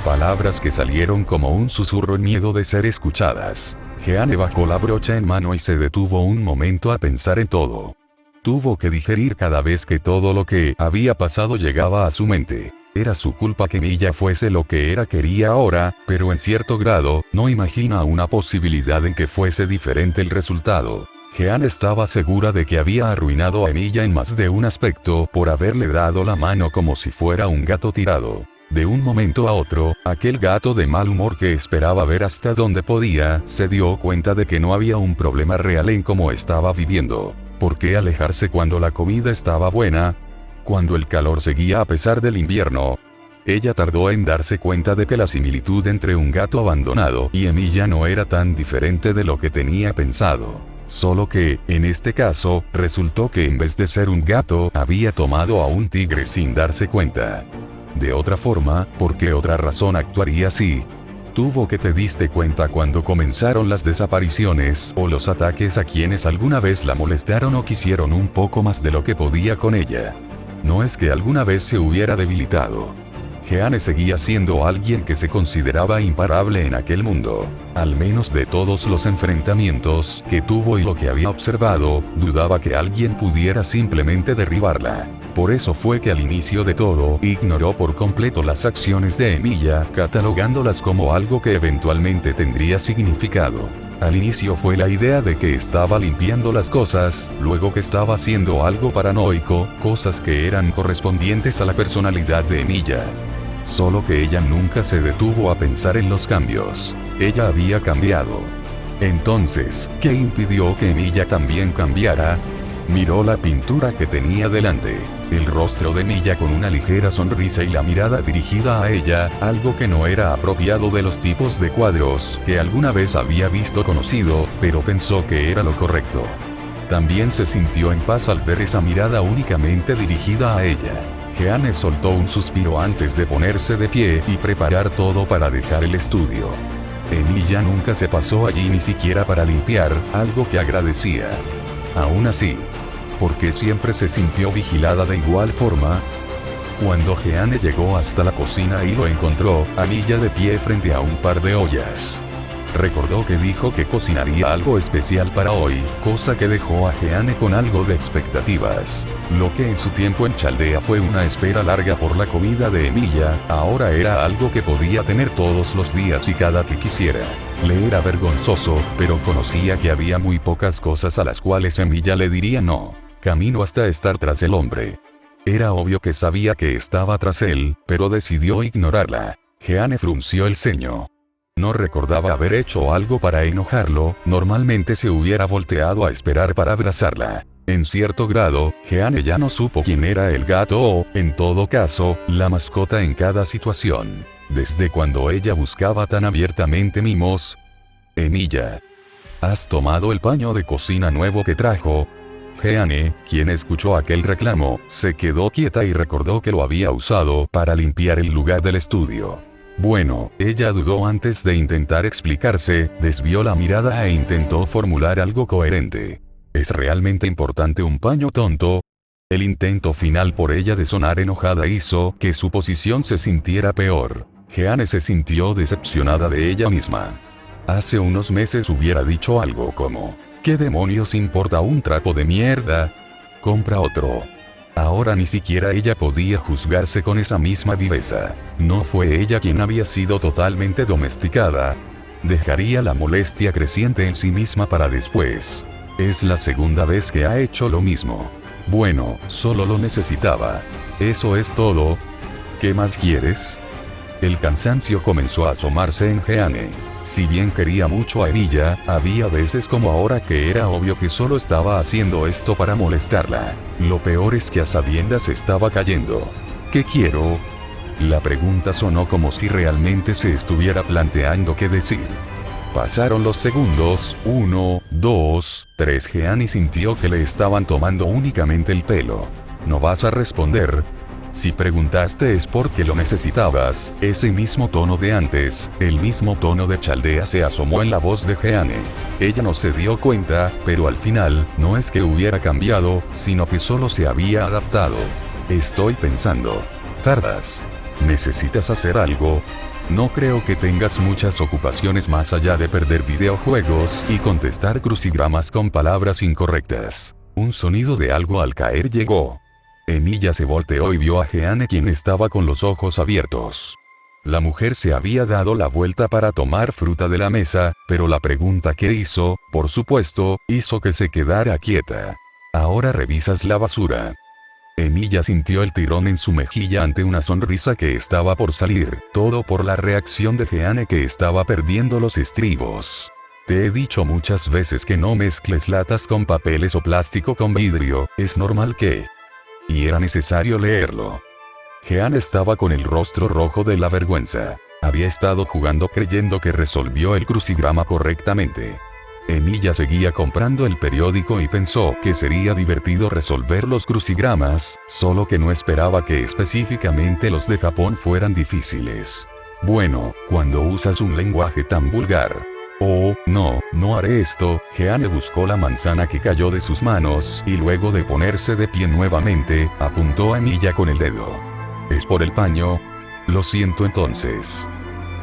A: Palabras que salieron como un susurro en miedo de ser escuchadas. Jeanne bajó la brocha en mano y se detuvo un momento a pensar en todo. Tuvo que digerir cada vez que todo lo que había pasado llegaba a su mente. Era su culpa que Emilia fuese lo que quería ahora, pero en cierto grado, no imagina una posibilidad en que fuese diferente el resultado. Jeanne estaba segura de que había arruinado a Emilia en más de un aspecto por haberle dado la mano como si fuera un gato tirado. De un momento a otro, aquel gato de mal humor que esperaba ver hasta donde podía, se dio cuenta de que no había un problema real en cómo estaba viviendo. ¿Por qué alejarse cuando la comida estaba buena? Cuando el calor seguía a pesar del invierno. Ella tardó en darse cuenta de que la similitud entre un gato abandonado y Emilia no era tan diferente de lo que tenía pensado. Solo que, en este caso, resultó que en vez de ser un gato, había tomado a un tigre sin darse cuenta. De otra forma, ¿por qué otra razón actuaría así? Tuvo que te diste cuenta cuando comenzaron las desapariciones o los ataques a quienes alguna vez la molestaron o quisieron un poco más de lo que podía con ella. No es que alguna vez se hubiera debilitado. Jeanne seguía siendo alguien que se consideraba imparable en aquel mundo. Al menos de todos los enfrentamientos que tuvo y lo que había observado, dudaba que alguien pudiera simplemente derribarla. Por eso fue que al inicio de todo, ignoró por completo las acciones de Emilia, catalogándolas como algo que eventualmente tendría significado. Al inicio fue la idea de que estaba limpiando las cosas, luego que estaba haciendo algo paranoico, cosas que eran correspondientes a la personalidad de Emilia. Solo que ella nunca se detuvo a pensar en los cambios. Ella había cambiado. Entonces, ¿qué impidió que Emilia también cambiara? Miró la pintura que tenía delante. El rostro de Emilia con una ligera sonrisa y la mirada dirigida a ella, algo que no era apropiado de los tipos de cuadros que alguna vez había visto conocido, pero pensó que era lo correcto. También se sintió en paz al ver esa mirada únicamente dirigida a ella. Jeanne soltó un suspiro antes de ponerse de pie y preparar todo para dejar el estudio. Emilia nunca se pasó allí ni siquiera para limpiar, algo que agradecía. Aún así, ¿por qué siempre se sintió vigilada de igual forma? Cuando Jeanne llegó hasta la cocina y lo encontró, Emilia de pie frente a un par de ollas. Recordó que dijo que cocinaría algo especial para hoy, cosa que dejó a Jeanne con algo de expectativas. Lo que en su tiempo en Chaldea fue una espera larga por la comida de Emilia, ahora era algo que podía tener todos los días y cada que quisiera. Le era vergonzoso, pero conocía que había muy pocas cosas a las cuales Emilia le diría no. Camino hasta estar tras el hombre. Era obvio que sabía que estaba tras él, pero decidió ignorarla. Jeanne frunció el ceño. No recordaba haber hecho algo para enojarlo, normalmente se hubiera volteado a esperar para abrazarla. En cierto grado, Jeanne ya no supo quién era el gato o, en todo caso, la mascota en cada situación. Desde cuando ella buscaba tan abiertamente mimos. Emilia, ¿has tomado el paño de cocina nuevo que trajo? Jeanne, quien escuchó aquel reclamo, se quedó quieta y recordó que lo había usado para limpiar el lugar del estudio. Bueno, ella dudó antes de intentar explicarse, desvió la mirada e intentó formular algo coherente. ¿Es realmente importante un paño tonto? El intento final por ella de sonar enojada hizo que su posición se sintiera peor. Jeanne se sintió decepcionada de ella misma. Hace unos meses hubiera dicho algo como, ¿qué demonios importa un trapo de mierda? Compra otro. Ahora ni siquiera ella podía juzgarse con esa misma viveza. No fue ella quien había sido totalmente domesticada. Dejaría la molestia creciente en sí misma para después. Es la segunda vez que ha hecho lo mismo. Bueno, solo lo necesitaba. Eso es todo. ¿Qué más quieres? El cansancio comenzó a asomarse en Jeanne. Si bien quería mucho a Emilia, había veces como ahora que era obvio que solo estaba haciendo esto para molestarla. Lo peor es que a sabiendas estaba cayendo. ¿Qué quiero? La pregunta sonó como si realmente se estuviera planteando qué decir. Pasaron los segundos, 1, 2, 3. Jeanne sintió que le estaban tomando únicamente el pelo. ¿No vas a responder? Si preguntaste es porque lo necesitabas. Ese mismo tono de antes, el mismo tono de Chaldea se asomó en la voz de Jeanne. Ella no se dio cuenta, pero al final, no es que hubiera cambiado, sino que solo se había adaptado. Estoy pensando. Tardas. ¿Necesitas hacer algo? No creo que tengas muchas ocupaciones más allá de perder videojuegos y contestar crucigramas con palabras incorrectas. Un sonido de algo al caer llegó. Emilia se volteó y vio a Jeanne, quien estaba con los ojos abiertos. La mujer se había dado la vuelta para tomar fruta de la mesa, pero la pregunta que hizo, por supuesto, hizo que se quedara quieta. Ahora revisas la basura. Emilia sintió el tirón en su mejilla ante una sonrisa que estaba por salir, todo por la reacción de Jeanne, que estaba perdiendo los estribos. Te he dicho muchas veces que no mezcles latas con papeles o plástico con vidrio, es normal que... Y era necesario leerlo. Jeanne estaba con el rostro rojo de la vergüenza. Había estado jugando creyendo que resolvió el crucigrama correctamente. Emilia seguía comprando el periódico y pensó que sería divertido resolver los crucigramas, solo que no esperaba que específicamente los de Japón fueran difíciles. Bueno, cuando usas un lenguaje tan vulgar. Oh, no haré esto. Jeanne buscó la manzana que cayó de sus manos y luego de ponerse de pie nuevamente, apuntó a Emilia con el dedo. ¿Es por el paño? Lo siento entonces.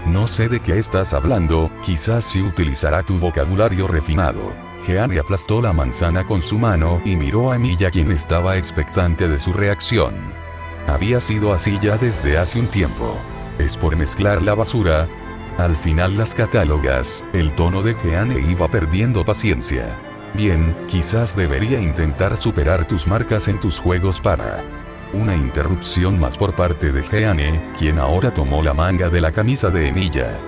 A: No sé de qué estás hablando, quizás sí utilizará tu vocabulario refinado. Jeanne aplastó la manzana con su mano y miró a Emilia, quien estaba expectante de su reacción. Había sido así ya desde hace un tiempo. ¿Es por mezclar la basura? Al final las catálogas, el tono de Jeanne iba perdiendo paciencia. Bien, quizás debería intentar superar tus marcas en tus juegos para... Una interrupción más por parte de Jeanne, quien ahora tomó la manga de la camisa de Emilia.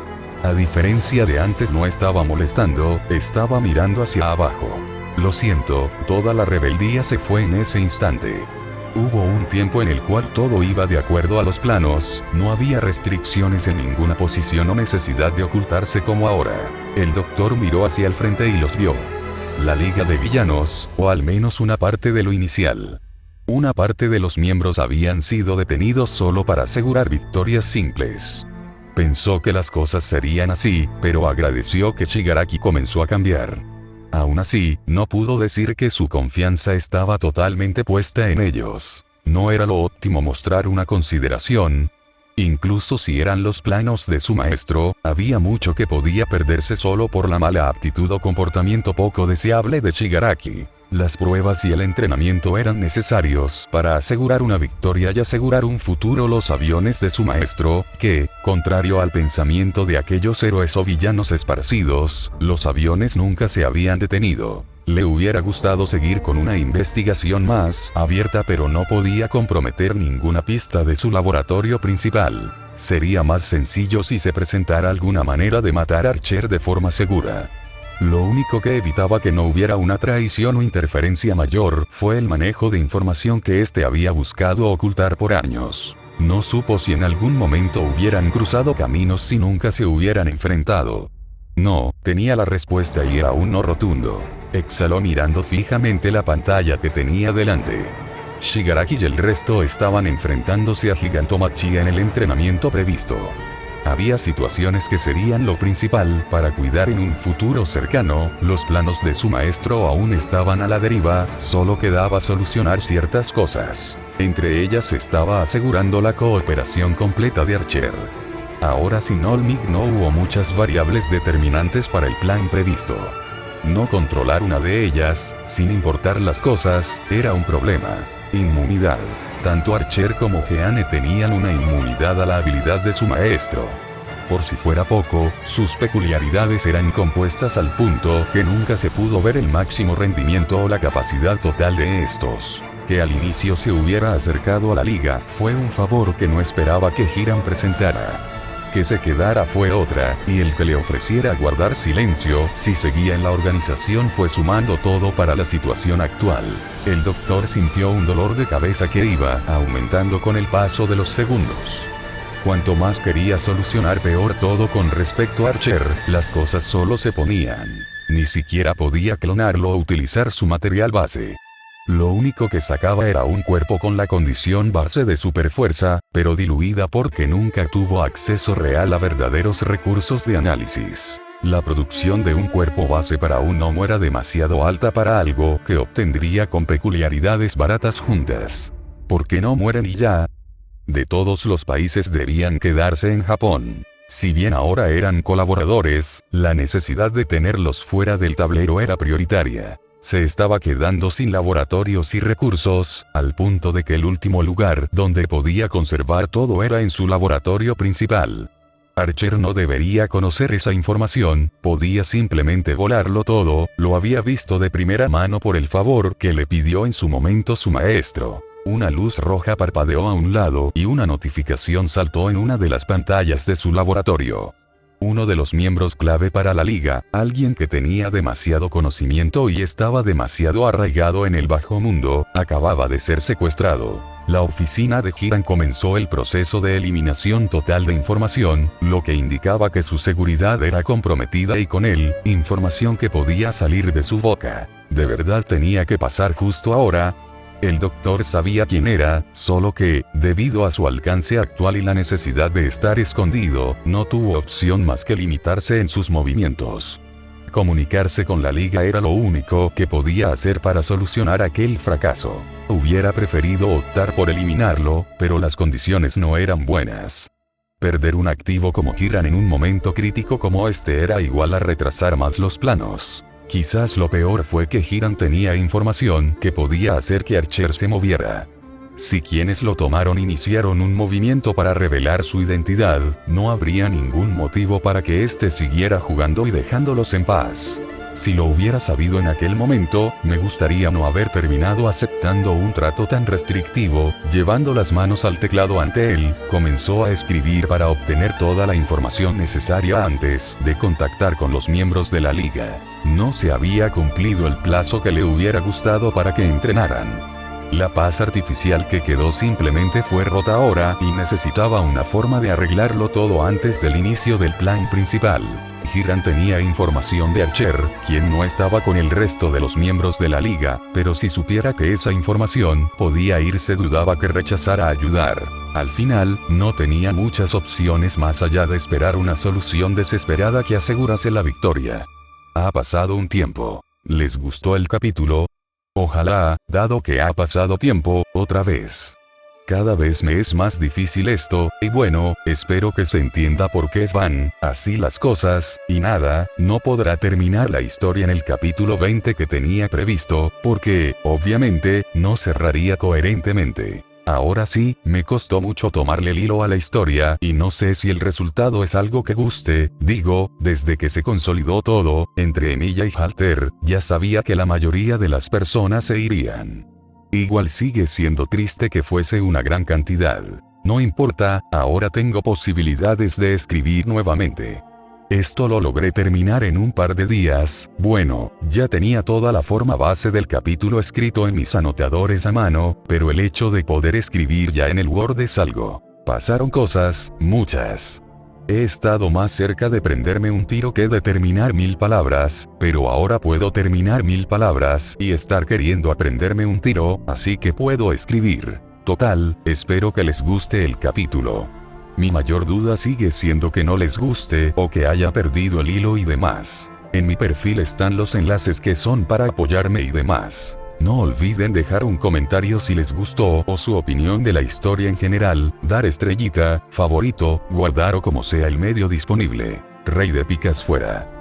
A: A diferencia de antes, no estaba molestando, estaba mirando hacia abajo. Lo siento, toda la rebeldía se fue en ese instante. Hubo un tiempo en el cual todo iba de acuerdo a los planos, no había restricciones en ninguna posición o necesidad de ocultarse como ahora. El doctor miró hacia el frente y los vio. La Liga de Villanos, o al menos una parte de lo inicial. Una parte de los miembros habían sido detenidos solo para asegurar victorias simples. Pensó que las cosas serían así, pero agradeció que Shigaraki comenzó a cambiar. Aún así, no pudo decir que su confianza estaba totalmente puesta en ellos. No era lo óptimo mostrar una consideración. Incluso si eran los planos de su maestro, había mucho que podía perderse solo por la mala aptitud o comportamiento poco deseable de Shigaraki. Las pruebas y el entrenamiento eran necesarios para asegurar una victoria y asegurar un futuro. Los aviones de su maestro, que, contrario al pensamiento de aquellos héroes o villanos esparcidos, los aviones nunca se habían detenido. Le hubiera gustado seguir con una investigación más abierta, pero no podía comprometer ninguna pista de su laboratorio principal. Sería más sencillo si se presentara alguna manera de matar a Archer de forma segura. Lo único que evitaba que no hubiera una traición o interferencia mayor fue el manejo de información que éste había buscado ocultar por años. No supo si en algún momento hubieran cruzado caminos, si nunca se hubieran enfrentado. No, tenía la respuesta y era un no rotundo. Exhaló mirando fijamente la pantalla que tenía delante. Shigaraki y el resto estaban enfrentándose a Gigantomachia en el entrenamiento previsto. Había situaciones que serían lo principal para cuidar en un futuro cercano. Los planos de su maestro aún estaban a la deriva, solo quedaba solucionar ciertas cosas. Entre ellas estaba asegurando la cooperación completa de Archer. Ahora sin Olmig no hubo muchas variables determinantes para el plan previsto. No controlar una de ellas, sin importar las cosas, era un problema. Inmunidad. Tanto Archer como Jeanne tenían una inmunidad a la habilidad de su maestro. Por si fuera poco, sus peculiaridades eran compuestas al punto que nunca se pudo ver el máximo rendimiento o la capacidad total de estos. Que al inicio se hubiera acercado a la liga fue un favor que no esperaba que Hiram presentara. Que se quedara fue otra, y el que le ofreciera guardar silencio si seguía en la organización fue sumando todo para la situación actual. El doctor sintió un dolor de cabeza que iba aumentando con el paso de los segundos. Cuanto más quería solucionar peor todo con respecto a Archer, las cosas solo se ponían. Ni siquiera podía clonarlo o utilizar su material base. Lo único que sacaba era un cuerpo con la condición base de superfuerza, pero diluida porque nunca tuvo acceso real a verdaderos recursos de análisis. La producción de un cuerpo base para un gnomo era demasiado alta para algo que obtendría con peculiaridades baratas juntas. ¿Por qué no mueren y ya? De todos los países debían quedarse en Japón. Si bien ahora eran colaboradores, la necesidad de tenerlos fuera del tablero era prioritaria. Se estaba quedando sin laboratorios y recursos, al punto de que el último lugar donde podía conservar todo era en su laboratorio principal. Archer no debería conocer esa información, podía simplemente volarlo todo, lo había visto de primera mano por el favor que le pidió en su momento su maestro. Una luz roja parpadeó a un lado y una notificación saltó en una de las pantallas de su laboratorio. Uno de los miembros clave para la liga, alguien que tenía demasiado conocimiento y estaba demasiado arraigado en el bajo mundo, acababa de ser secuestrado. La oficina de Hiran comenzó el proceso de eliminación total de información, lo que indicaba que su seguridad era comprometida y con él, información que podía salir de su boca. ¿De verdad tenía que pasar justo ahora? El doctor sabía quién era, solo que, debido a su alcance actual y la necesidad de estar escondido, no tuvo opción más que limitarse en sus movimientos. Comunicarse con la liga era lo único que podía hacer para solucionar aquel fracaso. Hubiera preferido optar por eliminarlo, pero las condiciones no eran buenas. Perder un activo como Hiran en un momento crítico como este era igual a retrasar más los planos. Quizás lo peor fue que Hiran tenía información que podía hacer que Archer se moviera. Si quienes lo tomaron iniciaron un movimiento para revelar su identidad, no habría ningún motivo para que éste siguiera jugando y dejándolos en paz. Si lo hubiera sabido en aquel momento, me gustaría no haber terminado aceptando un trato tan restrictivo. Llevando las manos al teclado ante él, comenzó a escribir para obtener toda la información necesaria antes de contactar con los miembros de la liga. No se había cumplido el plazo que le hubiera gustado para que entrenaran. La paz artificial que quedó simplemente fue rota ahora y necesitaba una forma de arreglarlo todo antes del inicio del plan principal. Hiran tenía información de Archer, quien no estaba con el resto de los miembros de la liga, pero si supiera que esa información podía irse dudaba que rechazara ayudar. Al final, no tenía muchas opciones más allá de esperar una solución desesperada que asegurase la victoria. Ha pasado un tiempo. ¿Les gustó el capítulo? Ojalá, dado que ha pasado tiempo, otra vez. Cada vez me es más difícil esto, y bueno, espero que se entienda por qué van así las cosas, y nada, no podrá terminar la historia en el capítulo 20 que tenía previsto, porque, obviamente, no cerraría coherentemente. Ahora sí, me costó mucho tomarle el hilo a la historia y no sé si el resultado es algo que guste. Digo, desde que se consolidó todo, entre Emilia y Halter, ya sabía que la mayoría de las personas se irían. Igual sigue siendo triste que fuese una gran cantidad. No importa, ahora tengo posibilidades de escribir nuevamente. Esto lo logré terminar en un par de días. Bueno, ya tenía toda la forma base del capítulo escrito en mis anotadores a mano, pero el hecho de poder escribir ya en el Word es algo. Pasaron cosas, muchas. He estado más cerca de prenderme un tiro que de terminar 1000 palabras, pero ahora puedo terminar 1000 palabras y estar queriendo aprenderme un tiro, así que puedo escribir. Total, espero que les guste el capítulo. Mi mayor duda sigue siendo que no les guste o que haya perdido el hilo y demás. En mi perfil están los enlaces que son para apoyarme y demás. No olviden dejar un comentario si les gustó o su opinión de la historia en general, dar estrellita, favorito, guardar o como sea el medio disponible. Rey de Picas fuera.